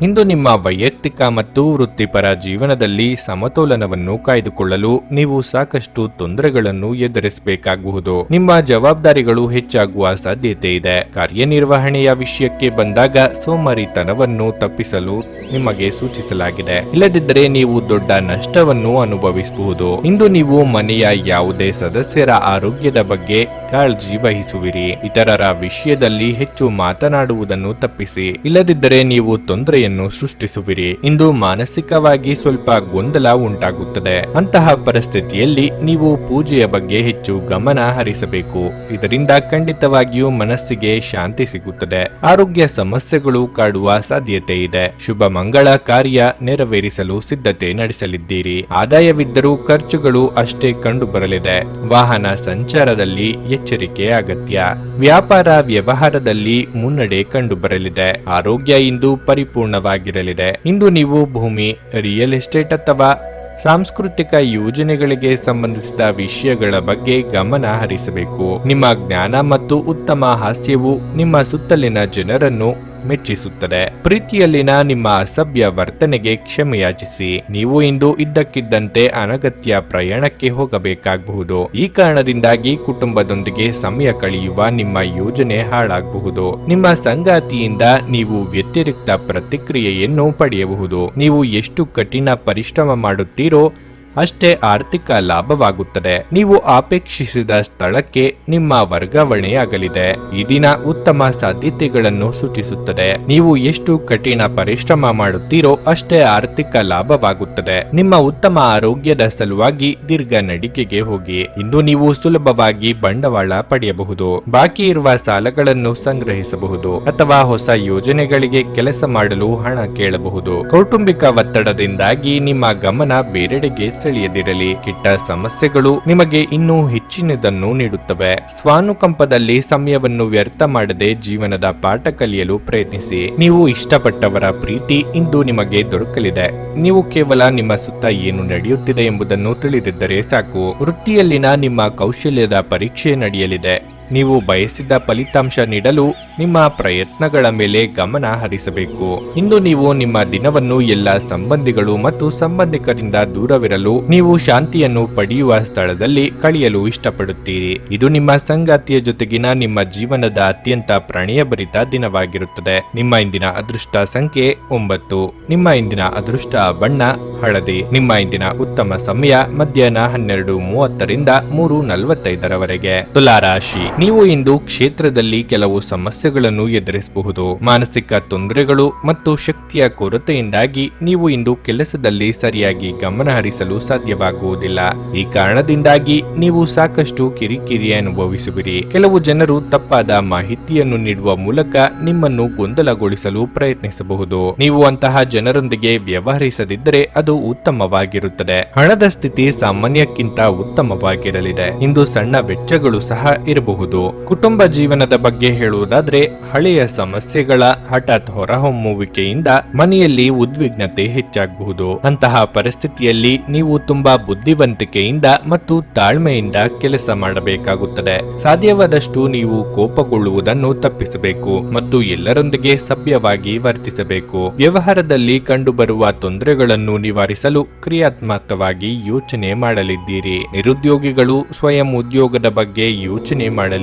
ಇಂದು ನಿಮ್ಮ ವೈಯಕ್ತಿಕ ಮತ್ತು ವೃತ್ತಿಪರ ಜೀವನದಲ್ಲಿ ಸಮತೋಲನವನ್ನು ಕಾಯ್ದುಕೊಳ್ಳಲು ನೀವು ಸಾಕಷ್ಟು ತೊಂದರೆಗಳನ್ನು ಎದುರಿಸಬೇಕಾಗಬಹುದು. ನಿಮ್ಮ ಜವಾಬ್ದಾರಿಗಳು ಹೆಚ್ಚಾಗುವ ಸಾಧ್ಯತೆ ಇದೆ. ಕಾರ್ಯನಿರ್ವಹಣೆಯ ವಿಷಯಕ್ಕೆ ಬಂದಾಗ ಸೋಮಾರಿತನವನ್ನು ತಪ್ಪಿಸಲು ನಿಮಗೆ ಸೂಚಿಸಲಾಗಿದೆ. ಇಲ್ಲದಿದ್ದರೆ ನೀವು ದೊಡ್ಡ ನಷ್ಟವನ್ನು ಅನುಭವಿಸಬಹುದು. ಇಂದು ನೀವು ಮನೆಯ ಯಾವುದೇ ಸದಸ್ಯರ ಆರೋಗ್ಯದ ಬಗ್ಗೆ ಕಾಳಜಿ ವಹಿಸುವಿರಿ. ಇತರರ ವಿಷಯದಲ್ಲಿ ಹೆಚ್ಚು ಮಾತನಾಡುವುದನ್ನು ತಪ್ಪಿಸಿ. ಇಲ್ಲದಿದ್ದರೆ ನೀವು ತೊಂದರೆಯನ್ನು ಸೃಷ್ಟಿಸುವಿರಿ. ಇಂದು ಮಾನಸಿಕವಾಗಿ ಸ್ವಲ್ಪ ಗೊಂದಲ ಉಂಟಾಗುತ್ತದೆ. ಅಂತಹ ಪರಿಸ್ಥಿತಿಯಲ್ಲಿ ನೀವು ಪೂಜೆಯ ಬಗ್ಗೆ ಹೆಚ್ಚು ಗಮನ ಹರಿಸಬೇಕು. ಇದರಿಂದ ಖಂಡಿತವಾಗಿಯೂ ಮನಸ್ಸಿಗೆ ಶಾಂತಿ ಸಿಗುತ್ತದೆ. ಆರೋಗ್ಯ ಸಮಸ್ಯೆಗಳು ಕಾಡುವ ಸಾಧ್ಯತೆ ಇದೆ. ಶುಭ ಮಂಗಳ ಕಾರ್ಯ ನೆರವೇರಿಸಲು ಸಿದ್ಧತೆ ನಡೆಸಲಿದ್ದೀರಿ. ಆದಾಯವಿದ್ದರೂ ಖರ್ಚುಗಳು ಅಷ್ಟೇ ಕಂಡು ಬರಲಿದೆ. ವಾಹನ ಸಂಚಾರದಲ್ಲಿ ಎಚ್ಚರಿಕೆ ಅಗತ್ಯ. ವ್ಯಾಪಾರ ವ್ಯವಹಾರದಲ್ಲಿ ಮುನ್ನಡೆ ಕಂಡು ಬರಲಿದೆ. ಆರೋಗ್ಯ ಇಂದು ಪರಿಪೂರ್ಣವಾಗಿರಲಿದೆ. ಇಂದು ನೀವು ಭೂಮಿ, ರಿಯಲ್ ಎಸ್ಟೇಟ್ ಅಥವಾ ಸಾಂಸ್ಕೃತಿಕ ಯೋಜನೆಗಳಿಗೆ ಸಂಬಂಧಿಸಿದ ವಿಷಯಗಳ ಬಗ್ಗೆ ಗಮನ ಹರಿಸಬೇಕು. ನಿಮ್ಮ ಜ್ಞಾನ ಮತ್ತು ಉತ್ತಮ ಹಾಸ್ಯವು ನಿಮ್ಮ ಸುತ್ತಲಿನ ಜನರನ್ನು ಮೆಚ್ಚಿಸುತ್ತದೆ. ಪ್ರೀತಿಯಲ್ಲಿನ ನಿಮ್ಮ ಅಸಭ್ಯ ವರ್ತನೆಗೆ ಕ್ಷಮೆಯಾಚಿಸಿ. ನೀವು ಇಂದು ಇದ್ದಕ್ಕಿದ್ದಂತೆ ಅನಗತ್ಯ ಪ್ರಯಾಣಕ್ಕೆ ಹೋಗಬೇಕಾಗಬಹುದು. ಈ ಕಾರಣದಿಂದಾಗಿ ಕುಟುಂಬದೊಂದಿಗೆ ಸಮಯ ಕಳೆಯುವ ನಿಮ್ಮ ಯೋಜನೆ ಹಾಳಾಗಬಹುದು. ನಿಮ್ಮ ಸಂಗಾತಿಯಿಂದ ನೀವು ವ್ಯತಿರಿಕ್ತ ಪ್ರತಿಕ್ರಿಯೆಯನ್ನು ಪಡೆಯಬಹುದು. ನೀವು ಎಷ್ಟು ಕಠಿಣ ಪರಿಶ್ರಮ ಮಾಡುತ್ತೀರೋ ಅಷ್ಟೇ ಆರ್ಥಿಕ ಲಾಭವಾಗುತ್ತದೆ. ನೀವು ಅಪೇಕ್ಷಿಸಿದ ಸ್ಥಳಕ್ಕೆ ನಿಮ್ಮ ವರ್ಗಾವಣೆಯಾಗಲಿದೆ. ಈ ದಿನ ಉತ್ತಮ ಸಾಧ್ಯತೆಗಳನ್ನು ಸೂಚಿಸುತ್ತದೆ. ನೀವು ಎಷ್ಟು ಕಠಿಣ ಪರಿಶ್ರಮ ಮಾಡುತ್ತೀರೋ ಅಷ್ಟೇ ಆರ್ಥಿಕ ಲಾಭವಾಗುತ್ತದೆ. ನಿಮ್ಮ ಉತ್ತಮ ಆರೋಗ್ಯದ ಸಲುವಾಗಿ ದೀರ್ಘ ನಡಿಗೆಗೆ ಹೋಗಿ. ಇಂದು ನೀವು ಸುಲಭವಾಗಿ ಬಂಡವಾಳ ಪಡೆಯಬಹುದು. ಬಾಕಿ ಇರುವ ಸಾಲಗಳನ್ನು ಸಂಗ್ರಹಿಸಬಹುದು ಅಥವಾ ಹೊಸ ಯೋಜನೆಗಳಿಗೆ ಕೆಲಸ ಮಾಡಲು ಹಣ ಕೇಳಬಹುದು. ಕೌಟುಂಬಿಕ ಒತ್ತಡದಿಂದಾಗಿ ನಿಮ್ಮ ಗಮನ ಬೇರೆಡೆಗೆ ಸೆಳೆಯದಿರಲಿ. ಕೆಟ್ಟ ಸಮಸ್ಯೆಗಳು ನಿಮಗೆ ಇನ್ನೂ ಹೆಚ್ಚಿನದನ್ನು ನೀಡುತ್ತವೆ. ಸ್ವಾನುಕಂಪದಲ್ಲಿ ಸಮಯವನ್ನು ವ್ಯರ್ಥ ಮಾಡದೆ ಜೀವನದ ಪಾಠ ಕಲಿಯಲು ಪ್ರಯತ್ನಿಸಿ. ನೀವು ಇಷ್ಟಪಟ್ಟವರ ಪ್ರೀತಿ ಇಂದು ನಿಮಗೆ ದೊರಕಲಿದೆ. ನೀವು ಕೇವಲ ನಿಮ್ಮ ಸುತ್ತ ಏನು ನಡೆಯುತ್ತಿದೆ ಎಂಬುದನ್ನು ತಿಳಿದಿದ್ದರೆ ಸಾಕು. ವೃತ್ತಿಯಲ್ಲಿನ ನಿಮ್ಮ ಕೌಶಲ್ಯದ ಪರೀಕ್ಷೆ ನಡೆಯಲಿದೆ. ನೀವು ಬಯಸಿದ ಫಲಿತಾಂಶ ನೀಡಲು ನಿಮ್ಮ ಪ್ರಯತ್ನಗಳ ಮೇಲೆ ಗಮನ ಹರಿಸಬೇಕು. ಇಂದು ನೀವು ನಿಮ್ಮ ದಿನವನ್ನು ಎಲ್ಲ ಸಂಬಂಧಿಗಳು ಮತ್ತು ಸಂಬಂಧಿಕರಿಂದ ದೂರವಿರಲು ನೀವು ಶಾಂತಿಯನ್ನು ಪಡೆಯುವ ಸ್ಥಳದಲ್ಲಿ ಕಳೆಯಲು ಇಷ್ಟಪಡುತ್ತೀರಿ. ಇದು ನಿಮ್ಮ ಸಂಗಾತಿಯ ಜೊತೆಗಿನ ನಿಮ್ಮ ಜೀವನದ ಅತ್ಯಂತ ಪ್ರಣಯಭರಿತ ದಿನವಾಗಿರುತ್ತದೆ. ನಿಮ್ಮ ಇಂದಿನ ಅದೃಷ್ಟ ಸಂಖ್ಯೆ 9. ನಿಮ್ಮ ಇಂದಿನ ಅದೃಷ್ಟ ಬಣ್ಣ ಹಳದಿ. ನಿಮ್ಮ ಇಂದಿನ ಉತ್ತಮ ಸಮಯ ಮಧ್ಯಾಹ್ನ 12:30ರಿಂದ 3:45ರವರೆಗೆ. ತುಲಾ ರಾಶಿ. ನೀವು ಇಂದು ಕ್ಷೇತ್ರದಲ್ಲಿ ಕೆಲವು ಸಮಸ್ಯೆಗಳನ್ನು ಎದುರಿಸಬಹುದು. ಮಾನಸಿಕ ತೊಂದರೆಗಳು ಮತ್ತು ಶಕ್ತಿಯ ಕೊರತೆಯಿಂದಾಗಿ ನೀವು ಇಂದು ಕೆಲಸದಲ್ಲಿ ಸರಿಯಾಗಿ ಗಮನ ಹರಿಸಲು ಸಾಧ್ಯವಾಗುವುದಿಲ್ಲ. ಈ ಕಾರಣದಿಂದಾಗಿ ನೀವು ಸಾಕಷ್ಟು ಕಿರಿಕಿರಿ ಅನುಭವಿಸುವಿರಿ. ಕೆಲವು ಜನರು ತಪ್ಪಾದ ಮಾಹಿತಿಯನ್ನು ನೀಡುವ ಮೂಲಕ ನಿಮ್ಮನ್ನು ಗೊಂದಲಗೊಳಿಸಲು ಪ್ರಯತ್ನಿಸಬಹುದು. ನೀವು ಅಂತಹ ಜನರೊಂದಿಗೆ ವ್ಯವಹರಿಸದಿದ್ದರೆ ಅದು ಉತ್ತಮವಾಗಿರುತ್ತದೆ. ಹಣದ ಸ್ಥಿತಿ ಸಾಮಾನ್ಯಕ್ಕಿಂತ ಉತ್ತಮವಾಗಿರಲಿದೆ. ಇಂದು ಸಣ್ಣ ವೆಚ್ಚಗಳು ಸಹ ಇರಬಹುದು. ಕುಟುಂಬ ಜೀವನದ ಬಗ್ಗೆ ಹೇಳುವುದಾದ್ರೆ, ಹಳೆಯ ಸಮಸ್ಯೆಗಳ ಹಠಾತ್ ಹೊರಹೊಮ್ಮುವಿಕೆಯಿಂದ ಮನೆಯಲ್ಲಿ ಉದ್ವಿಗ್ನತೆ ಹೆಚ್ಚಾಗಬಹುದು. ಅಂತಹ ಪರಿಸ್ಥಿತಿಯಲ್ಲಿ ನೀವು ತುಂಬಾ ಬುದ್ಧಿವಂತಿಕೆಯಿಂದ ಮತ್ತು ತಾಳ್ಮೆಯಿಂದ ಕೆಲಸ ಮಾಡಬೇಕಾಗುತ್ತದೆ. ಸಾಧ್ಯವಾದಷ್ಟು ನೀವು ಕೋಪಗೊಳ್ಳುವುದನ್ನು ತಪ್ಪಿಸಬೇಕು ಮತ್ತು ಎಲ್ಲರೊಂದಿಗೆ ಸಭ್ಯವಾಗಿ ವರ್ತಿಸಬೇಕು. ವ್ಯವಹಾರದಲ್ಲಿ ಕಂಡುಬರುವ ತೊಂದರೆಗಳನ್ನು ನಿವಾರಿಸಲು ಕ್ರಿಯಾತ್ಮಕವಾಗಿ ಯೋಚನೆ ಮಾಡಲಿದ್ದೀರಿ. ನಿರುದ್ಯೋಗಿಗಳು ಸ್ವಯಂ ಉದ್ಯೋಗದ ಬಗ್ಗೆ ಯೋಚನೆ ಮಾಡಲಿದ್ದೀರಿ.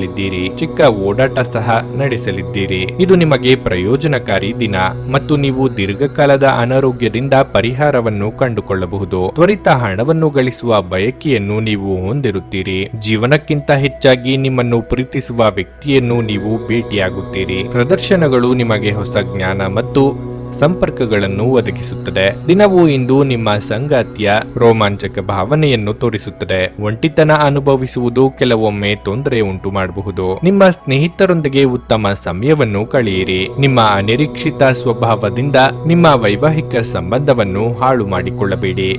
ಚಿಕ್ಕ ಓಡಾಟ ಸಹ ನಡೆಸಲಿದ್ದೀರಿ. ಇದು ನಿಮಗೆ ಪ್ರಯೋಜನಕಾರಿ ದಿನ ಮತ್ತು ನೀವು ದೀರ್ಘಕಾಲದ ಅನಾರೋಗ್ಯದಿಂದ ಪರಿಹಾರವನ್ನು ಕಂಡುಕೊಳ್ಳಬಹುದು. ತ್ವರಿತ ಹಣವನ್ನು ಗಳಿಸುವ ಬಯಕೆಯನ್ನು ನೀವು ಹೊಂದಿರುತ್ತೀರಿ. ಜೀವನಕ್ಕಿಂತ ಹೆಚ್ಚಾಗಿ ನಿಮ್ಮನ್ನು ಪ್ರೀತಿಸುವ ವ್ಯಕ್ತಿಯನ್ನು ನೀವು ಭೇಟಿಯಾಗುತ್ತೀರಿ. ಪ್ರದರ್ಶನಗಳು ನಿಮಗೆ ಹೊಸ ಜ್ಞಾನ ಮತ್ತು ಸಂಪರ್ಕಗಳನ್ನು ಒದಗಿಸುತ್ತದೆ. ದಿನವೂ ಇಂದು ನಿಮ್ಮ ಸಂಗಾತಿಯ ರೋಮಾಂಚಕ ಭಾವನೆಯನ್ನು ತೋರಿಸುತ್ತದೆ. ಒಂಟಿತನ ಅನುಭವಿಸುವುದು ಕೆಲವೊಮ್ಮೆ ತೊಂದರೆ ಉಂಟು ಮಾಡಬಹುದು. ನಿಮ್ಮ ಸ್ನೇಹಿತರೊಂದಿಗೆ ಉತ್ತಮ ಸಮಯವನ್ನು ಕಳೆಯಿರಿ. ನಿಮ್ಮ ಅನಿರೀಕ್ಷಿತ ಸ್ವಭಾವದಿಂದ ನಿಮ್ಮ ವೈವಾಹಿಕ ಸಂಬಂಧವನ್ನು ಹಾಳು ಮಾಡಿಕೊಳ್ಳಬೇಡಿ.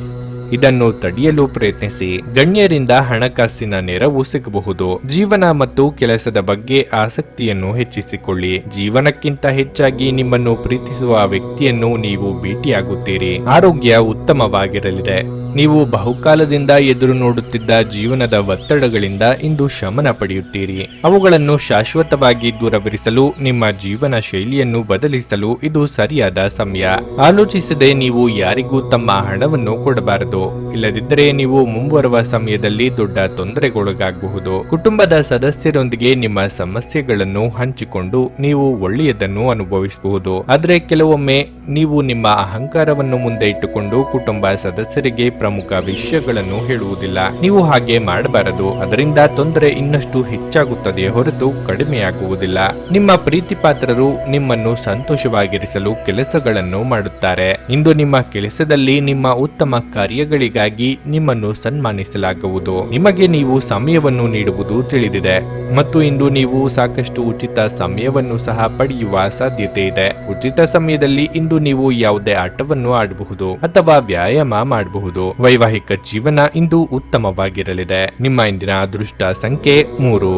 ಇದನ್ನು ತಡೆಯಲು ಪ್ರಯತ್ನಿಸಿ. ಗಣ್ಯರಿಂದ ಹಣಕಾಸಿನ ನೆರವು ಸಿಗಬಹುದು. ಜೀವನ ಮತ್ತು ಕೆಲಸದ ಬಗ್ಗೆ ಆಸಕ್ತಿಯನ್ನು ಹೆಚ್ಚಿಸಿಕೊಳ್ಳಿ. ಜೀವನಕ್ಕಿಂತ ಹೆಚ್ಚಾಗಿ ನಿಮ್ಮನ್ನು ಪ್ರೀತಿಸುವ ವ್ಯಕ್ತಿಯನ್ನು ನೀವು ಭೇಟಿಯಾಗುತ್ತೀರಿ. ಆರೋಗ್ಯ ಉತ್ತಮವಾಗಿರಲಿದೆ. ನೀವು ಬಹುಕಾಲದಿಂದ ಎದುರು ನೋಡುತ್ತಿದ್ದ ಜೀವನದ ಒತ್ತಡಗಳಿಂದ ಇಂದು ಶಮನ ಪಡೆಯುತ್ತೀರಿ. ಅವುಗಳನ್ನು ಶಾಶ್ವತವಾಗಿ ದೂರವಿರಿಸಲು ನಿಮ್ಮ ಜೀವನ ಶೈಲಿಯನ್ನು ಬದಲಿಸಲು ಇದು ಸರಿಯಾದ ಸಮಯ. ಆಲೋಚಿಸದೆ ನೀವು ಯಾರಿಗೂ ತಮ್ಮ ಹಣವನ್ನು ಕೊಡಬಾರದು. ಇಲ್ಲದಿದ್ದರೆ ನೀವು ಮುಂಬರುವ ಸಮಯದಲ್ಲಿ ದೊಡ್ಡ ತೊಂದರೆಗೊಳಗಾಗಬಹುದು. ಕುಟುಂಬದ ಸದಸ್ಯರೊಂದಿಗೆ ನಿಮ್ಮ ಸಮಸ್ಯೆಗಳನ್ನು ಹಂಚಿಕೊಂಡು ನೀವು ಒಳ್ಳೆಯದನ್ನು ಅನುಭವಿಸಬಹುದು. ಆದರೆ ಕೆಲವೊಮ್ಮೆ ನೀವು ನಿಮ್ಮ ಅಹಂಕಾರವನ್ನು ಮುಂದೆ ಇಟ್ಟುಕೊಂಡು ಕುಟುಂಬ ಸದಸ್ಯರಿಗೆ ಪ್ರಮುಖ ವಿಷಯಗಳನ್ನು ಹೇಳುವುದಿಲ್ಲ. ನೀವು ಹಾಗೆ ಮಾಡಬಾರದು. ಅದರಿಂದ ತೊಂದರೆ ಇನ್ನಷ್ಟು ಹೆಚ್ಚಾಗುತ್ತದೆ ಹೊರತು ಕಡಿಮೆಯಾಗುವುದಿಲ್ಲ. ನಿಮ್ಮ ಪ್ರೀತಿ ಪಾತ್ರರು ನಿಮ್ಮನ್ನು ಸಂತೋಷವಾಗಿರಿಸಲು ಕೆಲಸಗಳನ್ನು ಮಾಡುತ್ತಾರೆ. ಇಂದು ನಿಮ್ಮ ಕೆಲಸದಲ್ಲಿ ನಿಮ್ಮ ಉತ್ತಮ ಕಾರ್ಯಗಳಿಗಾಗಿ ನಿಮ್ಮನ್ನು ಸನ್ಮಾನಿಸಲಾಗುವುದು. ನಿಮಗೆ ನೀವು ಸಮಯವನ್ನು ನೀಡುವುದು ತಿಳಿದಿದೆ ಮತ್ತು ಇಂದು ನೀವು ಸಾಕಷ್ಟು ಉಚಿತ ಸಮಯವನ್ನು ಸಹ ಪಡೆಯುವ ಸಾಧ್ಯತೆ ಇದೆ. ಉಚಿತ ಸಮಯದಲ್ಲಿ ಇಂದು ನೀವು ಯಾವುದೇ ಆಟವನ್ನು ಆಡಬಹುದು ಅಥವಾ ವ್ಯಾಯಾಮ ಮಾಡಬಹುದು. ವೈವಾಹಿಕ ಜೀವನ ಇಂದು ಉತ್ತಮವಾಗಿರಲಿದೆ. ನಿಮ್ಮ ಇಂದಿನ ಅದೃಷ್ಟ ಸಂಖ್ಯೆ 3.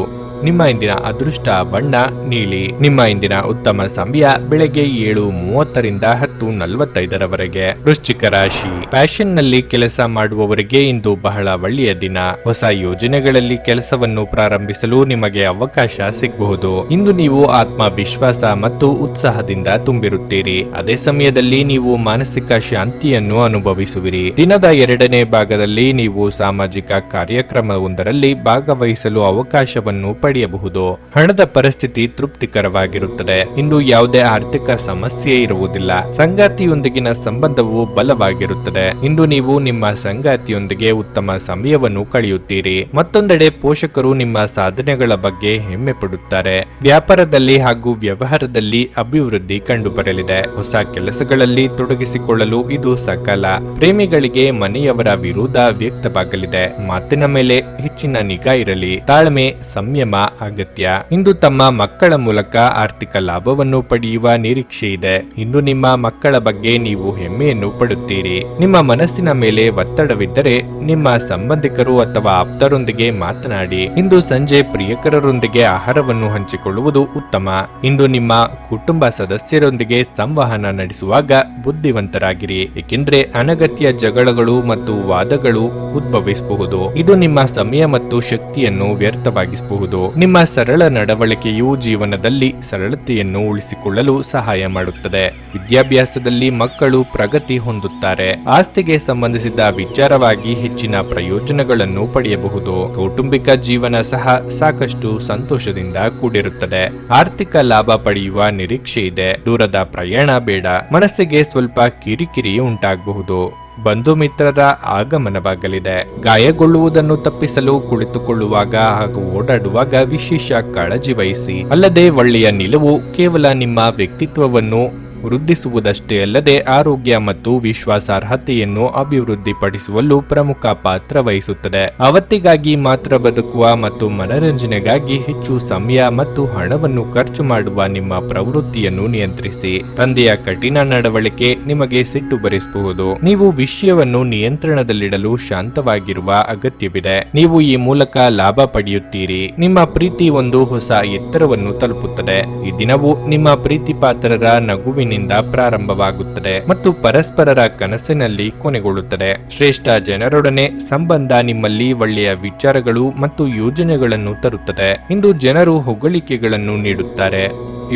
ನಿಮ್ಮ ಇಂದಿನ ಅದೃಷ್ಟ ಬಣ್ಣ ನೀಲಿ. ನಿಮ್ಮ ಇಂದಿನ ಉತ್ತಮ ಸಮಯ ಬೆಳಗ್ಗೆ 7:30ರಿಂದ 10:45ರವರೆಗೆ. ವೃಶ್ಚಿಕ ರಾಶಿ. ಫ್ಯಾಷನ್ ನಲ್ಲಿ ಕೆಲಸ ಮಾಡುವವರಿಗೆ ಇಂದು ಬಹಳ ಒಳ್ಳೆಯ ದಿನ. ಹೊಸ ಯೋಜನೆಗಳಲ್ಲಿ ಕೆಲಸವನ್ನು ಪ್ರಾರಂಭಿಸಲು ನಿಮಗೆ ಅವಕಾಶ ಸಿಗಬಹುದು. ಇಂದು ನೀವು ಆತ್ಮವಿಶ್ವಾಸ ಮತ್ತು ಉತ್ಸಾಹದಿಂದ ತುಂಬಿರುತ್ತೀರಿ. ಅದೇ ಸಮಯದಲ್ಲಿ ನೀವು ಮಾನಸಿಕ ಶಾಂತಿಯನ್ನು ಅನುಭವಿಸುವಿರಿ. ದಿನದ 2ನೇ ಭಾಗದಲ್ಲಿ ನೀವು ಸಾಮಾಜಿಕ ಕಾರ್ಯಕ್ರಮವೊಂದರಲ್ಲಿ ಭಾಗವಹಿಸಲು ಅವಕಾಶವನ್ನು ಪಡೆಯಬಹುದು. ಹಣದ ಪರಿಸ್ಥಿತಿ ತೃಪ್ತಿಕರವಾಗಿರುತ್ತದೆ. ಇಂದು ಯಾವುದೇ ಆರ್ಥಿಕ ಸಮಸ್ಯೆ ಇರುವುದಿಲ್ಲ. ಸಂಗಾತಿಯೊಂದಿಗಿನ ಸಂಬಂಧವು ಬಲವಾಗಿರುತ್ತದೆ. ಇಂದು ನೀವು ನಿಮ್ಮ ಸಂಗಾತಿಯೊಂದಿಗೆ ಉತ್ತಮ ಸಮಯವನ್ನು ಕಳೆಯುತ್ತೀರಿ. ಮತ್ತೊಂದೆಡೆ ಪೋಷಕರು ನಿಮ್ಮ ಸಾಧನೆಗಳ ಬಗ್ಗೆ ಹೆಮ್ಮೆ ಪಡುತ್ತಾರೆ. ವ್ಯಾಪಾರದಲ್ಲಿ ಹಾಗೂ ವ್ಯವಹಾರದಲ್ಲಿ ಅಭಿವೃದ್ಧಿ ಕಂಡುಬರಲಿದೆ. ಹೊಸ ಕೆಲಸಗಳಲ್ಲಿ ತೊಡಗಿಸಿಕೊಳ್ಳಲು ಇದು ಸಕಾಲ. ಪ್ರೇಮಿಗಳಿಗೆ ಮನೆಯವರ ವಿರೋಧ ವ್ಯಕ್ತವಾಗಲಿದೆ. ಮಾತಿನ ಮೇಲೆ ಹೆಚ್ಚಿನ ನಿಗಾ ಇರಲಿ. ತಾಳ್ಮೆ, ಸಂಯಮ ಅಗತ್ಯ. ಇಂದು ತಮ್ಮ ಮಕ್ಕಳ ಮೂಲಕ ಆರ್ಥಿಕ ಲಾಭವನ್ನು ಪಡೆಯುವ ನಿರೀಕ್ಷೆ ಇದೆ. ಇಂದು ನಿಮ್ಮ ಮಕ್ಕಳ ಬಗ್ಗೆ ನೀವು ಹೆಮ್ಮೆಯನ್ನು ಪಡುತ್ತೀರಿ. ನಿಮ್ಮ ಮನಸ್ಸಿನ ಮೇಲೆ ಒತ್ತಡವಿದ್ದರೆ ನಿಮ್ಮ ಸಂಬಂಧಿಕರು ಅಥವಾ ಆಪ್ತರೊಂದಿಗೆ ಮಾತನಾಡಿ. ಇಂದು ಸಂಜೆ ಪ್ರಿಯಕರರೊಂದಿಗೆ ಆಹಾರವನ್ನು ಹಂಚಿಕೊಳ್ಳುವುದು ಉತ್ತಮ. ಇಂದು ನಿಮ್ಮ ಕುಟುಂಬ ಸದಸ್ಯರೊಂದಿಗೆ ಸಂವಹನ ನಡೆಸುವಾಗ ಬುದ್ಧಿವಂತರಾಗಿರಿ, ಏಕೆಂದರೆ ಅನಗತ್ಯ ಜಗಳಗಳು ಮತ್ತು ವಾದಗಳು ಉದ್ಭವಿಸಬಹುದು. ಇದು ನಿಮ್ಮ ಸಮಯ ಮತ್ತು ಶಕ್ತಿಯನ್ನು ವ್ಯರ್ಥವಾಗಿಸಬಹುದು. ನಿಮ್ಮ ಸರಳ ನಡವಳಿಕೆಯು ಜೀವನದಲ್ಲಿ ಸರಳತೆಯನ್ನು ಉಳಿಸಿಕೊಳ್ಳಲು ಸಹಾಯ ಮಾಡುತ್ತದೆ. ವಿದ್ಯಾಭ್ಯಾಸದಲ್ಲಿ ಮಕ್ಕಳು ಪ್ರಗತಿ ಹೊಂದುತ್ತಾರೆ. ಆಸ್ತಿಗೆ ಸಂಬಂಧಿಸಿದ ವಿಚಾರವಾಗಿ ಹೆಚ್ಚಿನ ಪ್ರಯೋಜನಗಳನ್ನು ಪಡೆಯಬಹುದು. ಕೌಟುಂಬಿಕ ಜೀವನ ಸಹ ಸಾಕಷ್ಟು ಸಂತೋಷದಿಂದ ಕೂಡಿರುತ್ತದೆ. ಆರ್ಥಿಕ ಲಾಭ ಪಡೆಯುವ ನಿರೀಕ್ಷೆ ಇದೆ. ದೂರದ ಪ್ರಯಾಣ ಬೇಡ. ಮನಸ್ಸಿಗೆ ಸ್ವಲ್ಪ ಕಿರಿಕಿರಿ ಉಂಟಾಗಬಹುದು. ಬಂಧು ಮಿತ್ರರ ಆಗಮನವಾಗಲಿದೆ. ಗಾಯಗೊಳ್ಳುವುದನ್ನು ತಪ್ಪಿಸಲು ಕುಳಿತುಕೊಳ್ಳುವಾಗ ಹಾಗೂ ಓಡಾಡುವಾಗ ವಿಶೇಷ ಕಾಳಜಿ ವಹಿಸಿ. ಅಲ್ಲದೆ ಒಳ್ಳೆಯ ನಿಲುವು ಕೇವಲ ನಿಮ್ಮ ವ್ಯಕ್ತಿತ್ವವನ್ನು ವೃದ್ಧಿಸುವುದಷ್ಟೇ ಅಲ್ಲದೆ ಆರೋಗ್ಯ ಮತ್ತು ವಿಶ್ವಾಸಾರ್ಹತೆಯನ್ನು ಅಭಿವೃದ್ಧಿಪಡಿಸುವಲ್ಲೂ ಪ್ರಮುಖ ಪಾತ್ರ ವಹಿಸುತ್ತದೆ. ಅವತ್ತಿಗಾಗಿ ಮಾತ್ರ ಬದುಕುವ ಮತ್ತು ಮನರಂಜನೆಗಾಗಿ ಹೆಚ್ಚು ಸಮಯ ಮತ್ತು ಹಣವನ್ನು ಖರ್ಚು ಮಾಡುವ ನಿಮ್ಮ ಪ್ರವೃತ್ತಿಯನ್ನು ನಿಯಂತ್ರಿಸಿ. ತಂದೆಯ ಕಠಿಣ ನಡವಳಿಕೆ ನಿಮಗೆ ಸಿಟ್ಟು ಬರಿಸಬಹುದು. ನೀವು ವಿಷಯವನ್ನು ನಿಯಂತ್ರಣದಲ್ಲಿಡಲು ಶಾಂತವಾಗಿರುವ ಅಗತ್ಯವಿದೆ. ನೀವು ಈ ಮೂಲಕ ಲಾಭ ಪಡೆಯುತ್ತೀರಿ. ನಿಮ್ಮ ಪ್ರೀತಿ ಒಂದು ಹೊಸ ಎತ್ತರವನ್ನು ತಲುಪುತ್ತದೆ. ಈ ದಿನವು ನಿಮ್ಮ ಪ್ರೀತಿ ಪಾತ್ರರ ನಗುವಿನ ಪ್ರಾರಂಭವಾಗುತ್ತದೆ ಮತ್ತು ಪರಸ್ಪರರ ಕನಸಿನಲ್ಲಿ ಕೊನೆಗೊಳ್ಳುತ್ತದೆ. ಶ್ರೇಷ್ಠ ಜನರೊಡನೆ ಸಂಬಂಧ ನಿಮ್ಮಲ್ಲಿ ಒಳ್ಳೆಯ ವಿಚಾರಗಳು ಮತ್ತು ಯೋಜನೆಗಳನ್ನು ತರುತ್ತದೆ. ಇಂದು ಜನರು ಹೊಗಳಿಕೆಗಳನ್ನು ನೀಡುತ್ತಾರೆ.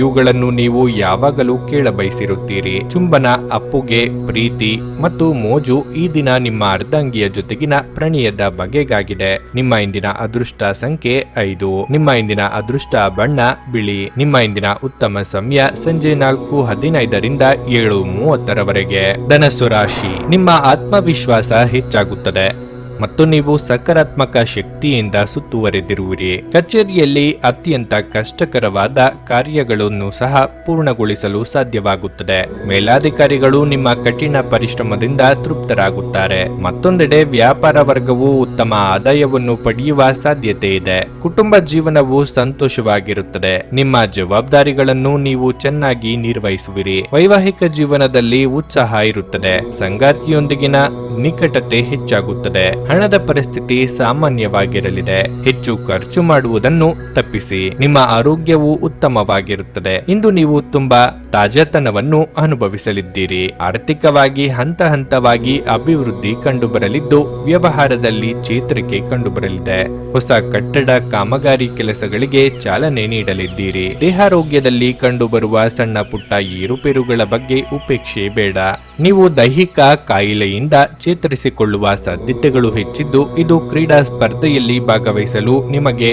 ಇವುಗಳನ್ನು ನೀವು ಯಾವಾಗಲೂ ಕೇಳಬಯಸಿರುತ್ತೀರಿ. ಚುಂಬನ, ಅಪ್ಪುಗೆ, ಪ್ರೀತಿ ಮತ್ತು ಮೋಜು ಈ ದಿನ ನಿಮ್ಮ ಅರ್ಧಾಂಗಿಯ ಜೊತೆಗಿನ ಪ್ರಣಯದ ಬಗೆಗಾಗಿದೆ. ನಿಮ್ಮ ಇಂದಿನ ಅದೃಷ್ಟ ಸಂಖ್ಯೆ 5. ನಿಮ್ಮ ಇಂದಿನ ಅದೃಷ್ಟ ಬಣ್ಣ ಬಿಳಿ. ನಿಮ್ಮ ಇಂದಿನ ಉತ್ತಮ ಸಮಯ ಸಂಜೆ 4:15ರಿಂದ 7:30ರವರೆಗೆ. ಧನಸ್ಸು ರಾಶಿ, ನಿಮ್ಮ ಆತ್ಮವಿಶ್ವಾಸ ಹೆಚ್ಚಾಗುತ್ತದೆ ಮತ್ತು ನೀವು ಸಕಾರಾತ್ಮಕ ಶಕ್ತಿಯಿಂದ ಸುತ್ತುವರೆದಿರುವಿರಿ. ಕಚೇರಿಯಲ್ಲಿ ಅತ್ಯಂತ ಕಷ್ಟಕರವಾದ ಕಾರ್ಯಗಳನ್ನು ಸಹ ಪೂರ್ಣಗೊಳಿಸಲು ಸಾಧ್ಯವಾಗುತ್ತದೆ. ಮೇಲಾಧಿಕಾರಿಗಳು ನಿಮ್ಮ ಕಠಿಣ ಪರಿಶ್ರಮದಿಂದ ತೃಪ್ತರಾಗುತ್ತಾರೆ. ಮತ್ತೊಂದೆಡೆ ವ್ಯಾಪಾರ ವರ್ಗವು ಉತ್ತಮ ಆದಾಯವನ್ನು ಪಡೆಯುವ ಸಾಧ್ಯತೆ ಇದೆ. ಕುಟುಂಬ ಜೀವನವು ಸಂತೋಷವಾಗಿರುತ್ತದೆ. ನಿಮ್ಮ ಜವಾಬ್ದಾರಿಗಳನ್ನು ನೀವು ಚೆನ್ನಾಗಿ ನಿರ್ವಹಿಸುವಿರಿ. ವೈವಾಹಿಕ ಜೀವನದಲ್ಲಿ ಉತ್ಸಾಹ ಇರುತ್ತದೆ. ಸಂಗಾತಿಯೊಂದಿಗಿನ ನಿಕಟತೆ ಹೆಚ್ಚಾಗುತ್ತದೆ. ಹಣದ ಪರಿಸ್ಥಿತಿ ಸಾಮಾನ್ಯವಾಗಿರಲಿದೆ. ಹೆಚ್ಚು ಖರ್ಚು ಮಾಡುವುದನ್ನು ತಪ್ಪಿಸಿ. ನಿಮ್ಮ ಆರೋಗ್ಯವು ಉತ್ತಮವಾಗಿರುತ್ತದೆ. ಇಂದು ನೀವು ತುಂಬಾ ತಾಜಾತನವನ್ನು ಅನುಭವಿಸಲಿದ್ದೀರಿ. ಆರ್ಥಿಕವಾಗಿ ಹಂತ ಹಂತವಾಗಿ ಅಭಿವೃದ್ಧಿ ಕಂಡುಬರಲಿದ್ದು ವ್ಯವಹಾರದಲ್ಲಿ ಚೇತರಿಕೆ ಕಂಡುಬರಲಿದೆ. ಹೊಸ ಕಟ್ಟಡ ಕಾಮಗಾರಿ ಕೆಲಸಗಳಿಗೆ ಚಾಲನೆ ನೀಡಲಿದ್ದೀರಿ. ದೇಹಾರೋಗ್ಯದಲ್ಲಿ ಕಂಡುಬರುವ ಸಣ್ಣ ಪುಟ್ಟ ಏರುಪೇರುಗಳ ಬಗ್ಗೆ ಉಪೇಕ್ಷೆ ಬೇಡ. ನೀವು ದೈಹಿಕ ಕಾಯಿಲೆಯಿಂದ ಚೇತರಿಸಿಕೊಳ್ಳುವ ಸಾಧ್ಯತೆಗಳು ಹೆಚ್ಚಿದ್ದು ಇದು ಕ್ರೀಡಾ ಸ್ಪರ್ಧೆಯಲ್ಲಿ ಭಾಗವಹಿಸಲು ನಿಮಗೆ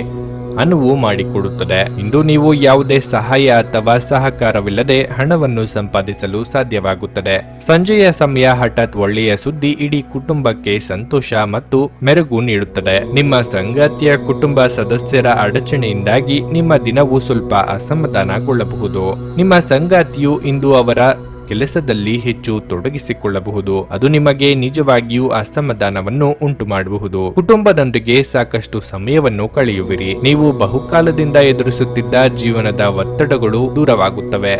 ಅನುವು ಮಾಡಿಕೊಡುತ್ತದೆ. ಇಂದು ನೀವು ಯಾವುದೇ ಸಹಾಯ ಅಥವಾ ಸಹಕಾರವಿಲ್ಲದೆ ಹಣವನ್ನು ಸಂಪಾದಿಸಲು ಸಾಧ್ಯವಾಗುತ್ತದೆ. ಸಂಜೆಯ ಸಮಯ ಹಠಾತ್ ಒಳ್ಳೆಯ ಸುದ್ದಿ ಇಡೀ ಕುಟುಂಬಕ್ಕೆ ಸಂತೋಷ ಮತ್ತು ಮೆರುಗು ನೀಡುತ್ತದೆ. ನಿಮ್ಮ ಸಂಗಾತಿಯ ಕುಟುಂಬ ಸದಸ್ಯರ ಅಡಚಣೆಯಿಂದಾಗಿ ನಿಮ್ಮ ದಿನವು ಸ್ವಲ್ಪ ಅಸಮಾಧಾನಗೊಳ್ಳಬಹುದು. ನಿಮ್ಮ ಸಂಗಾತಿಯು ಇಂದು ಅವರ ಕೆಲಸದಲ್ಲಿ ಹೆಚ್ಚು ತೊಡಗಿಸಿಕೊಳ್ಳಬಹುದು. ಅದು ನಿಮಗೆ ನಿಜವಾಗಿಯೂ ಅಸಮಾಧಾನವನ್ನು ಉಂಟು ಮಾಡಬಹುದು. ಕುಟುಂಬದೊಂದಿಗೆ ಸಾಕಷ್ಟು ಸಮಯವನ್ನು ಕಳೆಯುವಿರಿ. ನೀವು ಬಹುಕಾಲದಿಂದ ಎದುರಿಸುತ್ತಿದ್ದ ಜೀವನದ ಒತ್ತಡಗಳು ದೂರವಾಗುತ್ತವೆ.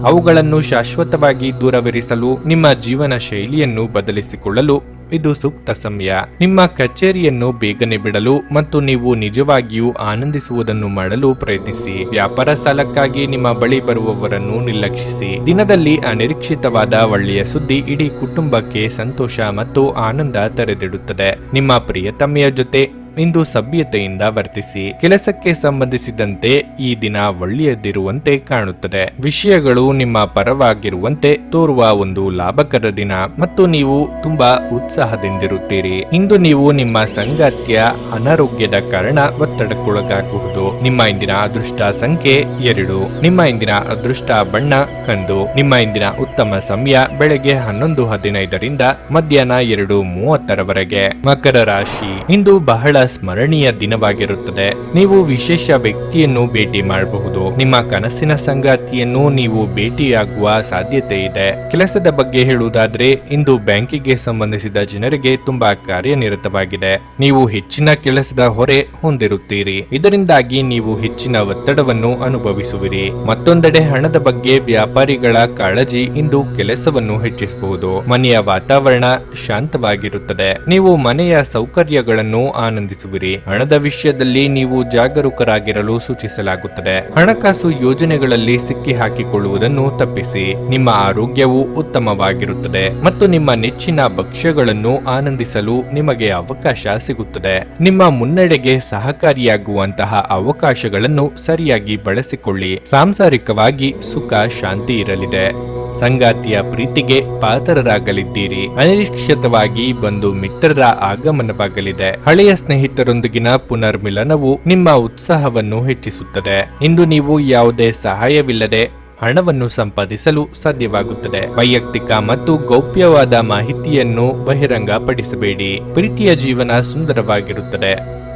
ಅವುಗಳನ್ನು ಶಾಶ್ವತವಾಗಿ ದೂರವಿರಿಸಲು ನಿಮ್ಮ ಜೀವನ ಶೈಲಿಯನ್ನು ಬದಲಿಸಿಕೊಳ್ಳಲು ಇದು ಸೂಕ್ತ ಸಮಯ. ನಿಮ್ಮ ಕಚೇರಿಯನ್ನು ಬೇಗನೆ ಬಿಡಲು ಮತ್ತು ನೀವು ನಿಜವಾಗಿಯೂ ಆನಂದಿಸುವುದನ್ನು ಮಾಡಲು ಪ್ರಯತ್ನಿಸಿ. ವ್ಯಾಪಾರ ಸಾಲಕ್ಕಾಗಿ ನಿಮ್ಮ ಬಳಿ ಬರುವವರನ್ನು ನಿರ್ಲಕ್ಷಿಸಿ. ದಿನದಲ್ಲಿ ಅನಿರೀಕ್ಷಿತವಾದ ಒಳ್ಳೆಯ ಸುದ್ದಿ ಇಡೀ ಕುಟುಂಬಕ್ಕೆ ಸಂತೋಷ ಮತ್ತು ಆನಂದ ತೆರೆದಿಡುತ್ತದೆ. ನಿಮ್ಮ ಪ್ರಿಯತಮೆಯ ಜೊತೆ ಇಂದು ಸಭ್ಯತೆಯಿಂದ ವರ್ತಿಸಿ. ಕೆಲಸಕ್ಕೆ ಸಂಬಂಧಿಸಿದಂತೆ ಈ ದಿನ ಒಳ್ಳೆಯದಿರುವಂತೆ ಕಾಣುತ್ತದೆ. ವಿಷಯಗಳು ನಿಮ್ಮ ಪರವಾಗಿರುವಂತೆ ತೋರುವ ಒಂದು ಲಾಭಕರ ದಿನ ಮತ್ತು ನೀವು ತುಂಬಾ ಉತ್ಸಾಹದಿಂದಿರುತ್ತೀರಿ. ಇಂದು ನೀವು ನಿಮ್ಮ ಸಂಗಾತಿಯ ಅನಾರೋಗ್ಯದ ಕಾರಣ ಒತ್ತಡಕ್ಕೊಳಗಾಗಬಹುದು. ನಿಮ್ಮ ಇಂದಿನ ಅದೃಷ್ಟ ಸಂಖ್ಯೆ 2. ನಿಮ್ಮ ಇಂದಿನ ಅದೃಷ್ಟ ಬಣ್ಣ ಕಂದು. ನಿಮ್ಮ ಇಂದಿನ ಉತ್ತಮ ಸಮಯ ಬೆಳಗ್ಗೆ 11:15ರಿಂದ ಮಧ್ಯಾಹ್ನ 2:30ರವರೆಗೆ. ಮಕರ ರಾಶಿ, ಇಂದು ಬಹಳ ಸ್ಮರಣೀಯ ದಿನವಾಗಿರುತ್ತದೆ. ನೀವು ವಿಶೇಷ ವ್ಯಕ್ತಿಯನ್ನು ಭೇಟಿ ಮಾಡಬಹುದು. ನಿಮ್ಮ ಕನಸಿನ ಸಂಗಾತಿಯನ್ನು ನೀವು ಭೇಟಿಯಾಗುವ ಸಾಧ್ಯತೆ ಇದೆ. ಕೆಲಸದ ಬಗ್ಗೆ ಹೇಳುವುದಾದ್ರೆ ಇಂದು ಬ್ಯಾಂಕಿಗೆ ಸಂಬಂಧಿಸಿದ ಜನರಿಗೆ ತುಂಬಾ ಕಾರ್ಯನಿರತವಾಗಿದೆ. ನೀವು ಹೆಚ್ಚಿನ ಕೆಲಸದ ಹೊರೆ ಹೊಂದಿರುತ್ತೀರಿ. ಇದರಿಂದಾಗಿ ನೀವು ಹೆಚ್ಚಿನ ಒತ್ತಡವನ್ನು ಅನುಭವಿಸುವಿರಿ. ಮತ್ತೊಂದೆಡೆ ಹಣದ ಬಗ್ಗೆ ವ್ಯಾಪಾರಿಗಳ ಕಾಳಜಿ ಇಂದು ಕೆಲಸವನ್ನು ಹೆಚ್ಚಿಸಬಹುದು. ಮನೆಯ ವಾತಾವರಣ ಶಾಂತವಾಗಿರುತ್ತದೆ. ನೀವು ಮನೆಯ ಸೌಕರ್ಯಗಳನ್ನು ಆನಂದಿಸುವಿರಿ. ಹಣದ ವಿಷಯದಲ್ಲಿ ನೀವು ಜಾಗರೂಕರಾಗಿರಲು ಸೂಚಿಸಲಾಗುತ್ತದೆ. ಹಣಕಾಸು ಯೋಜನೆಗಳಲ್ಲಿ ಸಿಕ್ಕಿ ಹಾಕಿಕೊಳ್ಳುವುದನ್ನು ತಪ್ಪಿಸಿ. ನಿಮ್ಮ ಆರೋಗ್ಯವು ಉತ್ತಮವಾಗಿರುತ್ತದೆ ಮತ್ತು ನಿಮ್ಮ ನೆಚ್ಚಿನ ಭಕ್ಷ್ಯಗಳನ್ನು ಆನಂದಿಸಲು ನಿಮಗೆ ಅವಕಾಶ ಸಿಗುತ್ತದೆ. ನಿಮ್ಮ ಮುನ್ನಡೆಗೆ ಸಹಕಾರಿಯಾಗುವಂತಹ ಅವಕಾಶಗಳನ್ನು ಸರಿಯಾಗಿ ಬಳಸಿಕೊಳ್ಳಿ. ಸಾಂಸಾರಿಕವಾಗಿ ಸುಖ ಶಾಂತಿ ಇರಲಿದೆ. ಸಂಗಾತಿಯ ಪ್ರೀತಿಗೆ ಪಾತ್ರರಾಗಲಿದ್ದೀರಿ. ಅನಿರೀಕ್ಷಿತವಾಗಿ ಬಂದು ಮಿತ್ರರ ಆಗಮನವಾಗಲಿದೆ. ಹಳೆಯ ಸ್ನೇಹಿತರೊಂದಿಗಿನ ಪುನರ್ಮಿಲನವು ನಿಮ್ಮ ಉತ್ಸಾಹವನ್ನು ಹೆಚ್ಚಿಸುತ್ತದೆ. ಇಂದು ನೀವು ಯಾವುದೇ ಸಹಾಯವಿಲ್ಲದೆ ಹಣವನ್ನು ಸಂಪಾದಿಸಲು ಸಾಧ್ಯವಾಗುತ್ತದೆ. ವೈಯಕ್ತಿಕ ಮತ್ತು ಗೌಪ್ಯವಾದ ಮಾಹಿತಿಯನ್ನು ಬಹಿರಂಗಪಡಿಸಬೇಡಿ. ಪ್ರೀತಿಯ ಜೀವನ ಸುಂದರವಾಗಿರುತ್ತದೆ.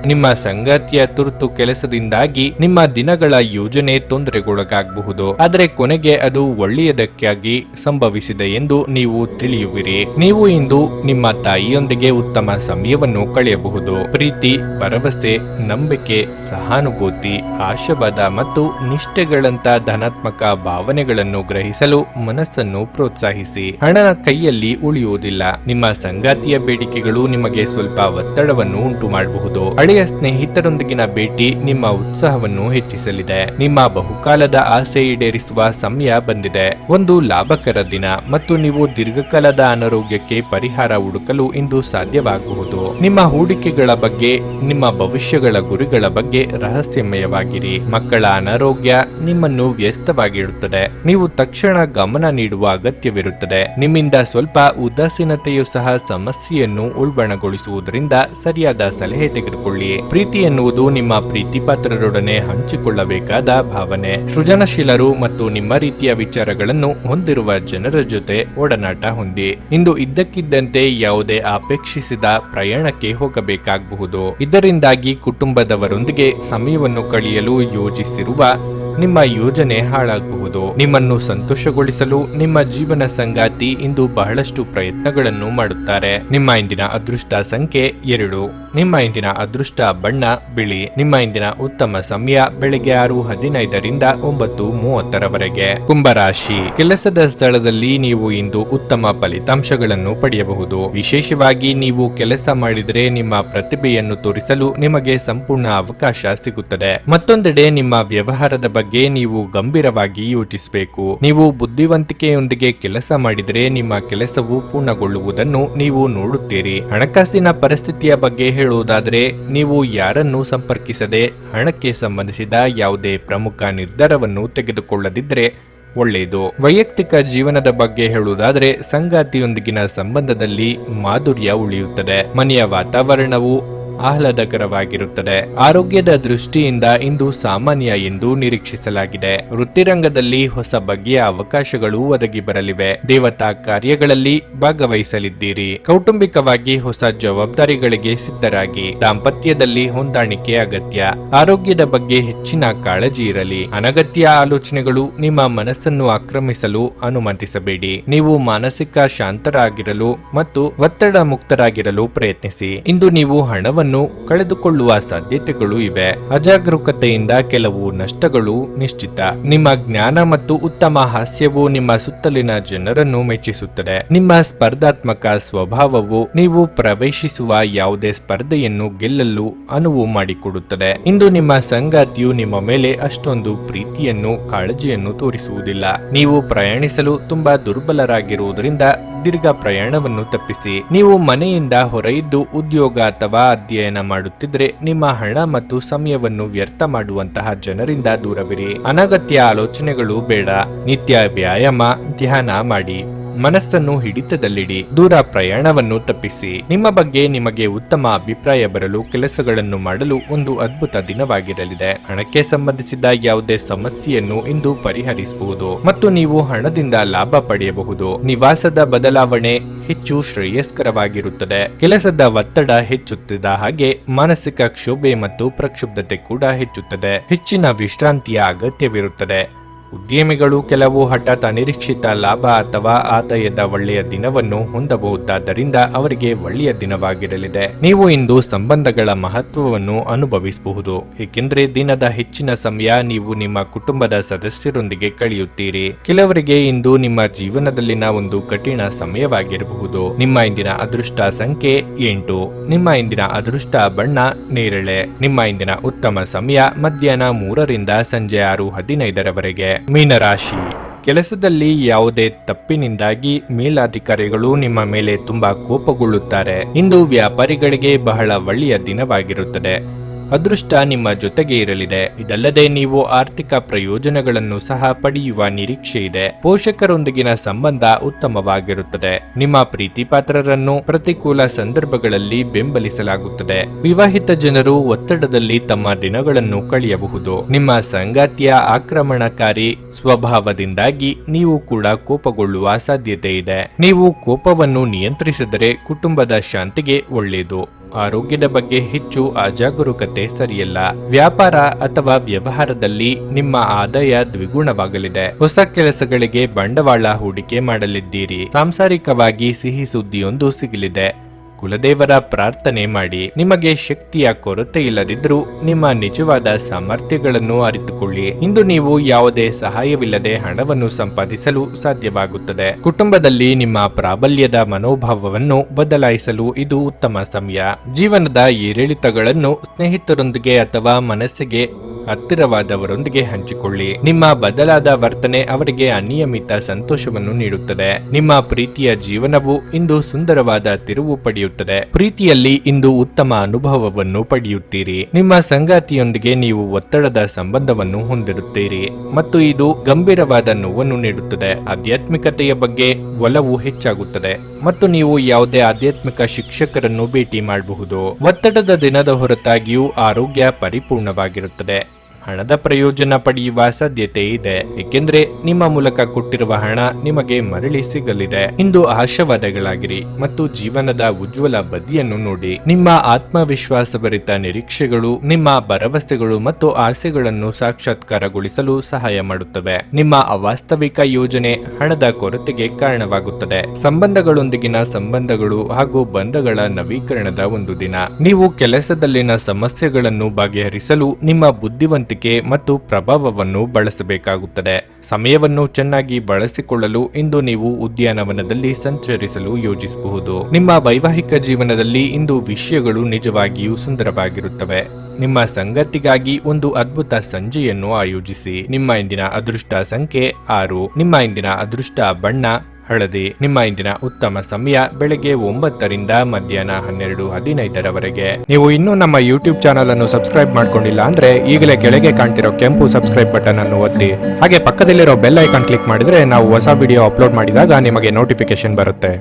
ನಿಮ್ಮ ಸಂಗಾತಿಯ ತುರ್ತು ಕೆಲಸದಿಂದಾಗಿ ನಿಮ್ಮ ದಿನಗಳ ಯೋಜನೆ ತೊಂದರೆಗೊಳಗಾಗಬಹುದು, ಆದರೆ ಕೊನೆಗೆ ಅದು ಒಳ್ಳೆಯದಕ್ಕಾಗಿ ಸಂಭವಿಸಿದೆ ಎಂದು ನೀವು ತಿಳಿಯುವಿರಿ. ನೀವು ಇಂದು ನಿಮ್ಮ ತಾಯಿಯೊಂದಿಗೆ ಉತ್ತಮ ಸಮಯವನ್ನು ಕಳೆಯಬಹುದು. ಪ್ರೀತಿ, ಭರವಸೆ, ನಂಬಿಕೆ, ಸಹಾನುಭೂತಿ, ಆಶಾವಾದ ಮತ್ತು ನಿಷ್ಠೆಗಳಂತ ಧನಾತ್ಮಕ ಭಾವನೆಗಳನ್ನು ಗ್ರಹಿಸಲು ಮನಸ್ಸನ್ನು ಪ್ರೋತ್ಸಾಹಿಸಿ. ಹಣ ಕೈಯಲ್ಲಿ ಉಳಿಯುವುದಿಲ್ಲ. ನಿಮ್ಮ ಸಂಗಾತಿಯ ಬೇಡಿಕೆಗಳು ನಿಮಗೆ ಸ್ವಲ್ಪ ಒತ್ತಡವನ್ನು ಉಂಟು ಮಾಡಬಹುದು. ಹಳೆಯ ಸ್ನೇಹಿತರೊಂದಿಗಿನ ಭೇಟಿ ನಿಮ್ಮ ಉತ್ಸಾಹವನ್ನು ಹೆಚ್ಚಿಸಲಿದೆ. ನಿಮ್ಮ ಬಹುಕಾಲದ ಆಸೆ ಈಡೇರಿಸುವ ಸಮಯ ಬಂದಿದೆ. ಒಂದು ಲಾಭಕರ ದಿನ ಮತ್ತು ನೀವು ದೀರ್ಘಕಾಲದ ಅನಾರೋಗ್ಯಕ್ಕೆ ಪರಿಹಾರ ಹುಡುಕಲು ಇಂದು ಸಾಧ್ಯವಾಗಬಹುದು. ನಿಮ್ಮ ಹೂಡಿಕೆಗಳ ಬಗ್ಗೆ, ನಿಮ್ಮ ಭವಿಷ್ಯಗಳ ಗುರಿಗಳ ಬಗ್ಗೆ ರಹಸ್ಯಮಯವಾಗಿರಿ. ಮಕ್ಕಳ ಅನಾರೋಗ್ಯ ನಿಮ್ಮನ್ನು ವ್ಯಸ್ತವಾಗಿಡುತ್ತದೆ. ನೀವು ತಕ್ಷಣ ಗಮನ ನೀಡುವ ಅಗತ್ಯವಿರುತ್ತದೆ. ನಿಮ್ಮಿಂದ ಸ್ವಲ್ಪ ಉದಾಸೀನತೆಯು ಸಹ ಸಮಸ್ಯೆಯನ್ನು ಉಲ್ಬಣಗೊಳಿಸುವುದರಿಂದ ಸರಿಯಾದ ಸಲಹೆ ತೆಗೆದುಕೊಳ್ಳಿ. ಪ್ರೀತಿ ಎನ್ನುವುದು ನಿಮ್ಮ ಪ್ರೀತಿ ಪಾತ್ರರೊಡನೆ ಹಂಚಿಕೊಳ್ಳಬೇಕಾದ ಭಾವನೆ. ಸೃಜನಶೀಲರು ಮತ್ತು ನಿಮ್ಮ ರೀತಿಯ ವಿಚಾರಗಳನ್ನು ಹೊಂದಿರುವ ಜನರ ಜೊತೆ ಒಡನಾಟ ಹೊಂದಿ. ಇಂದು ಇದ್ದಕ್ಕಿದ್ದಂತೆ ಯಾವುದೇ ಅಪೇಕ್ಷಿಸಿದ ಪ್ರಯಾಣಕ್ಕೆ ಹೋಗಬೇಕಾಗಬಹುದು. ಇದರಿಂದಾಗಿ ಕುಟುಂಬದವರೊಂದಿಗೆ ಸಮಯವನ್ನು ಕಳೆಯಲು ಯೋಜಿಸಿರುವ ನಿಮ್ಮ ಯೋಜನೆ ಹಾಳಾಗಬಹುದು. ನಿಮ್ಮನ್ನು ಸಂತೋಷಗೊಳಿಸಲು ನಿಮ್ಮ ಜೀವನ ಸಂಗಾತಿ ಇಂದು ಬಹಳಷ್ಟು ಪ್ರಯತ್ನಗಳನ್ನು ಮಾಡುತ್ತಾರೆ. ನಿಮ್ಮ ಇಂದಿನ ಅದೃಷ್ಟ ಸಂಖ್ಯೆ 2. ನಿಮ್ಮ ಇಂದಿನ ಅದೃಷ್ಟ ಬಣ್ಣ ಬಿಳಿ. ನಿಮ್ಮ ಇಂದಿನ ಉತ್ತಮ ಸಮಯ ಬೆಳಗ್ಗೆ 6:15 ರಿಂದ 9:30 ಕುಂಭರಾಶಿ. ಕೆಲಸದ ಸ್ಥಳದಲ್ಲಿ ನೀವು ಇಂದು ಉತ್ತಮ ಫಲಿತಾಂಶಗಳನ್ನು ಪಡೆಯಬಹುದು. ವಿಶೇಷವಾಗಿ ನೀವು ಕೆಲಸ ಮಾಡಿದರೆ ನಿಮ್ಮ ಪ್ರತಿಭೆಯನ್ನು ತೋರಿಸಲು ನಿಮಗೆ ಸಂಪೂರ್ಣ ಅವಕಾಶ ಸಿಗುತ್ತದೆ. ಮತ್ತೊಂದೆಡೆ ನಿಮ್ಮ ವ್ಯವಹಾರದ ಬಗ್ಗೆ ನೀವು ಗಂಭೀರವಾಗಿ ಯೋಚಿಸಬೇಕು. ನೀವು ಬುದ್ಧಿವಂತಿಕೆಯೊಂದಿಗೆ ಕೆಲಸ ಮಾಡಿದರೆ ನಿಮ್ಮ ಕೆಲಸವು ಪೂರ್ಣಗೊಳ್ಳುವುದನ್ನು ನೀವು ನೋಡುತ್ತೀರಿ. ಹಣಕಾಸಿನ ಪರಿಸ್ಥಿತಿಯ ಬಗ್ಗೆ ಹೇಳುವುದಾದರೆ, ನೀವು ಯಾರನ್ನು ಸಂಪರ್ಕಿಸದೆ ಹಣಕ್ಕೆ ಸಂಬಂಧಿಸಿದ ಯಾವುದೇ ಪ್ರಮುಖ ನಿರ್ಧಾರವನ್ನು ತೆಗೆದುಕೊಳ್ಳದಿದ್ದರೆ ಒಳ್ಳೆಯದು. ವೈಯಕ್ತಿಕ ಜೀವನದ ಬಗ್ಗೆ ಹೇಳುವುದಾದರೆ, ಸಂಗಾತಿಯೊಂದಿಗಿನ ಸಂಬಂಧದಲ್ಲಿ ಮಾಧುರ್ಯ ಉಳಿಯುತ್ತದೆ. ಮನೆಯ ವಾತಾವರಣವು ಆಹ್ಲಾದಕರವಾಗಿರುತ್ತದೆ. ಆರೋಗ್ಯದ ದೃಷ್ಟಿಯಿಂದ ಇಂದು ಸಾಮಾನ್ಯ ಎಂದು ನಿರೀಕ್ಷಿಸಲಾಗಿದೆ. ವೃತ್ತಿರಂಗದಲ್ಲಿ ಹೊಸ ಬಗೆಯ ಅವಕಾಶಗಳು ಒದಗಿ ಬರಲಿವೆ. ದೇವತಾ ಕಾರ್ಯಗಳಲ್ಲಿ ಭಾಗವಹಿಸಲಿದ್ದೀರಿ. ಕೌಟುಂಬಿಕವಾಗಿ ಹೊಸ ಜವಾಬ್ದಾರಿಗಳಿಗೆ ಸಿದ್ಧರಾಗಿ. ದಾಂಪತ್ಯದಲ್ಲಿ ಹೊಂದಾಣಿಕೆ ಅಗತ್ಯ. ಆರೋಗ್ಯದ ಬಗ್ಗೆ ಹೆಚ್ಚಿನ ಕಾಳಜಿ ಇರಲಿ. ಅನಗತ್ಯ ಆಲೋಚನೆಗಳು ನಿಮ್ಮ ಮನಸ್ಸನ್ನು ಆಕ್ರಮಿಸಲು ಅನುಮತಿಸಬೇಡಿ. ನೀವು ಮಾನಸಿಕ ಶಾಂತರಾಗಿರಲು ಮತ್ತು ಒತ್ತಡ ಮುಕ್ತರಾಗಿರಲು ಪ್ರಯತ್ನಿಸಿ. ಇಂದು ನೀವು ಹಣವನ್ನು ಕಳೆದುಕೊಳ್ಳುವ ಸಾಧ್ಯತೆಗಳು ಇವೆ. ಅಜಾಗರೂಕತೆಯಿಂದ ಕೆಲವು ನಷ್ಟಗಳು ನಿಶ್ಚಿತ. ನಿಮ್ಮ ಜ್ಞಾನ ಮತ್ತು ಉತ್ತಮ ಹಾಸ್ಯವು ನಿಮ್ಮ ಸುತ್ತಲಿನ ಜನರನ್ನು ಮೆಚ್ಚಿಸುತ್ತದೆ. ನಿಮ್ಮ ಸ್ಪರ್ಧಾತ್ಮಕ ಸ್ವಭಾವವು ನೀವು ಪ್ರವೇಶಿಸುವ ಯಾವುದೇ ಸ್ಪರ್ಧೆಯನ್ನು ಗೆಲ್ಲಲು ಅನುವು ಮಾಡಿಕೊಡುತ್ತದೆ. ಇಂದು ನಿಮ್ಮ ಸಂಗಾತಿಯು ನಿಮ್ಮ ಮೇಲೆ ಅಷ್ಟೊಂದು ಪ್ರೀತಿಯನ್ನು, ಕಾಳಜಿಯನ್ನು ತೋರಿಸುವುದಿಲ್ಲ. ನೀವು ಪ್ರಯಾಣಿಸಲು ತುಂಬಾ ದುರ್ಬಲರಾಗಿರುವುದರಿಂದ ದೀರ್ಘ ಪ್ರಯಾಣವನ್ನು ತಪ್ಪಿಸಿ. ನೀವು ಮನೆಯಿಂದ ಹೊರಯಿದ್ದು ಉದ್ಯೋಗ ಅಥವಾ ಅಧ್ಯಯನ ಮಾಡುತ್ತಿದ್ರೆ ನಿಮ್ಮ ಹಣ ಮತ್ತು ಸಮಯವನ್ನು ವ್ಯರ್ಥ ಮಾಡುವಂತಹ ಜನರಿಂದ ದೂರವಿರಿ. ಅನಗತ್ಯ ಆಲೋಚನೆಗಳು ಬೇಡ. ನಿತ್ಯ ವ್ಯಾಯಾಮ, ಧ್ಯಾನ ಮಾಡಿ. ಮನಸ್ಸನ್ನು ಹಿಡಿತದಲ್ಲಿಡಿ. ದೂರ ಪ್ರಯಾಣವನ್ನು ತಪ್ಪಿಸಿ. ನಿಮ್ಮ ಬಗ್ಗೆ ನಿಮಗೆ ಉತ್ತಮ ಅಭಿಪ್ರಾಯ ಬರಲು ಕೆಲಸಗಳನ್ನು ಮಾಡಲು ಒಂದು ಅದ್ಭುತ ದಿನವಾಗಿರಲಿದೆ. ಹಣಕ್ಕೆ ಸಂಬಂಧಿಸಿದ ಯಾವುದೇ ಸಮಸ್ಯೆಯನ್ನು ಇಂದು ಪರಿಹರಿಸಬಹುದು ಮತ್ತು ನೀವು ಹಣದಿಂದ ಲಾಭ ಪಡೆಯಬಹುದು. ನಿವಾಸದ ಬದಲಾವಣೆ ಹೆಚ್ಚು ಶ್ರೇಯಸ್ಕರವಾಗಿರುತ್ತದೆ. ಕೆಲಸದ ಒತ್ತಡ ಹೆಚ್ಚುತ್ತಿದ್ದ ಹಾಗೆ ಮಾನಸಿಕ ಕ್ಷೋಭೆ ಮತ್ತು ಪ್ರಕ್ಷುಬ್ಧತೆ ಕೂಡ ಹೆಚ್ಚುತ್ತದೆ. ಹೆಚ್ಚಿನ ವಿಶ್ರಾಂತಿಯ ಅಗತ್ಯವಿರುತ್ತದೆ. ಉದ್ಯಮಿಗಳು ಕೆಲವು ಹಠಾತ್ ಅನಿರೀಕ್ಷಿತ ಲಾಭ ಅಥವಾ ಆದಾಯದ ಒಳ್ಳೆಯ ದಿನವನ್ನು ಹೊಂದಬಹುದಾದ್ದರಿಂದ ಅವರಿಗೆ ಒಳ್ಳೆಯ ದಿನವಾಗಿರಲಿದೆ. ನೀವು ಇಂದು ಸಂಬಂಧಗಳ ಮಹತ್ವವನ್ನು ಅನುಭವಿಸಬಹುದು, ಏಕೆಂದರೆ ದಿನದ ಹೆಚ್ಚಿನ ಸಮಯ ನೀವು ನಿಮ್ಮ ಕುಟುಂಬದ ಸದಸ್ಯರೊಂದಿಗೆ ಕಳೆಯುತ್ತೀರಿ. ಕೆಲವರಿಗೆ ಇಂದು ನಿಮ್ಮ ಜೀವನದಲ್ಲಿನ ಒಂದು ಕಠಿಣ ಸಮಯವಾಗಿರಬಹುದು. ನಿಮ್ಮ ಇಂದಿನ ಅದೃಷ್ಟ ಸಂಖ್ಯೆ 8. ನಿಮ್ಮ ಇಂದಿನ ಅದೃಷ್ಟ ಬಣ್ಣ ನೇರಳೆ. ನಿಮ್ಮ ಇಂದಿನ ಉತ್ತಮ ಸಮಯ ಮಧ್ಯಾಹ್ನ 3 ರಿಂದ ಸಂಜೆ 6:15 ಮೀನರಾಶಿ. ಕೆಲಸದಲ್ಲಿ ಯಾವುದೇ ತಪ್ಪಿನಿಂದಾಗಿ ಮೇಲಾಧಿಕಾರಿಗಳು ನಿಮ್ಮ ಮೇಲೆ ತುಂಬಾ ಕೋಪಗೊಳ್ಳುತ್ತಾರೆ. ಇಂದು ವ್ಯಾಪಾರಿಗಳಿಗೆ ಬಹಳ ಒಳ್ಳೆಯ ದಿನವಾಗಿರುತ್ತದೆ. ಅದೃಷ್ಟ ನಿಮ್ಮ ಜೊತೆಗೆ ಇರಲಿದೆ. ಇದಲ್ಲದೆ ನೀವು ಆರ್ಥಿಕ ಪ್ರಯೋಜನಗಳನ್ನು ಸಹ ಪಡೆಯುವ ನಿರೀಕ್ಷೆ ಇದೆ. ಪೋಷಕರೊಂದಿಗಿನ ಸಂಬಂಧ ಉತ್ತಮವಾಗಿರುತ್ತದೆ. ನಿಮ್ಮ ಪ್ರೀತಿ ಪಾತ್ರರನ್ನು ಪ್ರತಿಕೂಲ ಸಂದರ್ಭಗಳಲ್ಲಿ ಬೆಂಬಲಿಸಲಾಗುತ್ತದೆ. ವಿವಾಹಿತ ಜನರು ಒತ್ತಡದಲ್ಲಿ ತಮ್ಮ ದಿನಗಳನ್ನು ಕಳೆಯಬಹುದು. ನಿಮ್ಮ ಸಂಗಾತಿಯ ಆಕ್ರಮಣಕಾರಿ ಸ್ವಭಾವದಿಂದಾಗಿ ನೀವು ಕೂಡ ಕೋಪಗೊಳ್ಳುವ ಸಾಧ್ಯತೆ ಇದೆ. ನೀವು ಕೋಪವನ್ನು ನಿಯಂತ್ರಿಸಿದರೆ ಕುಟುಂಬದ ಶಾಂತಿಗೆ ಒಳ್ಳೆಯದು. ಆರೋಗ್ಯದ ಬಗ್ಗೆ ಹೆಚ್ಚು ಅಜಾಗರೂಕತೆ ಸರಿಯಲ್ಲ. ವ್ಯಾಪಾರ ಅಥವಾ ವ್ಯವಹಾರದಲ್ಲಿ ನಿಮ್ಮ ಆದಾಯ ದ್ವಿಗುಣವಾಗಲಿದೆ. ಹೊಸ ಕೆಲಸಗಳಿಗೆ ಬಂಡವಾಳ ಹೂಡಿಕೆ ಮಾಡಲಿದ್ದೀರಿ. ಸಾಂಸಾರಿಕವಾಗಿ ಸಿಹಿ ಸುದ್ದಿಯೊಂದು ಸಿಗಲಿದೆ. ಕುಲದೇವರ ಪ್ರಾರ್ಥನೆ ಮಾಡಿ. ನಿಮಗೆ ಶಕ್ತಿಯ ಕೊರತೆ ಇಲ್ಲದಿದ್ದರೂ ನಿಮ್ಮ ನಿಜವಾದ ಸಾಮರ್ಥ್ಯಗಳನ್ನು ಅರಿತುಕೊಳ್ಳಿ. ಇಂದು ನೀವು ಯಾವುದೇ ಸಹಾಯವಿಲ್ಲದೆ ಹಣವನ್ನು ಸಂಪಾದಿಸಲು ಸಾಧ್ಯವಾಗುತ್ತದೆ. ಕುಟುಂಬದಲ್ಲಿ ನಿಮ್ಮ ಪ್ರಾಬಲ್ಯದ ಮನೋಭಾವವನ್ನು ಬದಲಾಯಿಸಲು ಇದು ಉತ್ತಮ ಸಮಯ. ಜೀವನದ ಏರಿಳಿತಗಳನ್ನು ಸ್ನೇಹಿತರೊಂದಿಗೆ ಅಥವಾ ಮನಸ್ಸಿಗೆ ಹತ್ತಿರವಾದವರೊಂದಿಗೆ ಹಂಚಿಕೊಳ್ಳಿ. ನಿಮ್ಮ ಬದಲಾದ ವರ್ತನೆ ಅವರಿಗೆ ಅನಿಯಮಿತ ಸಂತೋಷವನ್ನು ನೀಡುತ್ತದೆ. ನಿಮ್ಮ ಪ್ರೀತಿಯ ಜೀವನವು ಇಂದು ಸುಂದರವಾದ ತಿರುವು ಪಡೆಯುತ್ತದೆ. ಪ್ರೀತಿಯಲ್ಲಿ ಇಂದು ಉತ್ತಮ ಅನುಭವವನ್ನು ಪಡೆಯುತ್ತೀರಿ. ನಿಮ್ಮ ಸಂಗಾತಿಯೊಂದಿಗೆ ನೀವು ಒತ್ತಡದ ಸಂಬಂಧವನ್ನು ಹೊಂದಿರುತ್ತೀರಿ ಮತ್ತು ಇದು ಗಂಭೀರವಾದ ನೋವನ್ನು ನೀಡುತ್ತದೆ. ಆಧ್ಯಾತ್ಮಿಕತೆಯ ಬಗ್ಗೆ ಒಲವು ಹೆಚ್ಚಾಗುತ್ತದೆ ಮತ್ತು ನೀವು ಯಾವುದೇ ಆಧ್ಯಾತ್ಮಿಕ ಶಿಕ್ಷಕರನ್ನು ಭೇಟಿ ಮಾಡಬಹುದು. ಒತ್ತಡದ ದಿನದ ಹೊರತಾಗಿಯೂ ಆರೋಗ್ಯ ಪರಿಪೂರ್ಣವಾಗಿರುತ್ತದೆ. ಹಣದ ಪ್ರಯೋಜನ ಪಡೆಯುವ ಸಾಧ್ಯತೆ ಇದೆ, ಏಕೆಂದರೆ ನಿಮ್ಮ ಮೂಲಕ ಕೊಟ್ಟಿರುವ ಹಣ ನಿಮಗೆ ಮರಳಿ ಸಿಗಲಿದೆ. ಇಂದು ಆಶಾವಾದಗಳಾಗಿರಿ ಮತ್ತು ಜೀವನದ ಉಜ್ವಲ ಬದಿಯನ್ನು ನೋಡಿ. ನಿಮ್ಮ ಆತ್ಮವಿಶ್ವಾಸಭರಿತ ನಿರೀಕ್ಷೆಗಳು ನಿಮ್ಮ ಭರವಸೆಗಳು ಮತ್ತು ಆಸೆಗಳನ್ನು ಸಾಕ್ಷಾತ್ಕಾರಗೊಳಿಸಲು ಸಹಾಯ ಮಾಡುತ್ತವೆ. ನಿಮ್ಮ ಅವಾಸ್ತವಿಕ ಯೋಜನೆ ಹಣದ ಕೊರತೆಗೆ ಕಾರಣವಾಗುತ್ತದೆ. ಸಂಬಂಧಗಳೊಂದಿಗಿನ ಸಂಬಂಧಗಳು ಹಾಗೂ ಬಂಧಗಳ ನವೀಕರಣದ ಒಂದು ದಿನ. ನೀವು ಕೆಲಸದಲ್ಲಿನ ಸಮಸ್ಯೆಗಳನ್ನು ಬಗೆಹರಿಸಲು ನಿಮ್ಮ ಬುದ್ಧಿವಂತಿಕೆ ಮತ್ತು ಪ್ರಭಾವವನ್ನು ಬಳಸಬೇಕಾಗುತ್ತದೆ. ಸಮಯವನ್ನು ಚೆನ್ನಾಗಿ ಬಳಸಿಕೊಳ್ಳಲು ಇಂದು ನೀವು ಉದ್ಯಾನವನದಲ್ಲಿ ಸಂಚರಿಸಲು ಯೋಜಿಸಬಹುದು. ನಿಮ್ಮ ವೈವಾಹಿಕ ಜೀವನದಲ್ಲಿ ಇಂದು ವಿಷಯಗಳು ನಿಜವಾಗಿಯೂ ಸುಂದರವಾಗಿರುತ್ತವೆ. ನಿಮ್ಮ ಸಂಗತಿಗಾಗಿ ಒಂದು ಅದ್ಭುತ ಸಂಜೆಯನ್ನು ಆಯೋಜಿಸಿ. ನಿಮ್ಮ ಇಂದಿನ ಅದೃಷ್ಟ ಸಂಖ್ಯೆ 6. ನಿಮ್ಮ ಇಂದಿನ ಅದೃಷ್ಟ ಬಣ್ಣ ಹಳದಿ. ನಿಮ್ಮ ಇಂದಿನ ಉತ್ತಮ ಸಮಯ ಬೆಳಗ್ಗೆ 9 ರಿಂದ ಮಧ್ಯಾಹ್ನ 12:15 ನೀವು ಇನ್ನೂ ನಮ್ಮ ಯೂಟ್ಯೂಬ್ ಚಾನಲ್ ಅನ್ನು ಸಬ್ಸ್ಕ್ರೈಬ್ ಮಾಡ್ಕೊಂಡಿಲ್ಲ ಅಂದ್ರೆ ಈಗಲೇ ಕೆಳಗೆ ಕಾಣ್ತಿರೋ ಕೆಂಪು ಸಬ್ಸ್ಕ್ರೈಬ್ ಬಟನ್ ಅನ್ನು ಒತ್ತಿ. ಹಾಗೆ ಪಕ್ಕದಲ್ಲಿರೋ ಬೆಲ್ ಐಕಾನ್ ಕ್ಲಿಕ್ ಮಾಡಿದ್ರೆ ನಾವು ಹೊಸ ವಿಡಿಯೋ ಅಪ್ಲೋಡ್ ಮಾಡಿದಾಗ ನಿಮಗೆ ನೋಟಿಫಿಕೇಶನ್ ಬರುತ್ತೆ.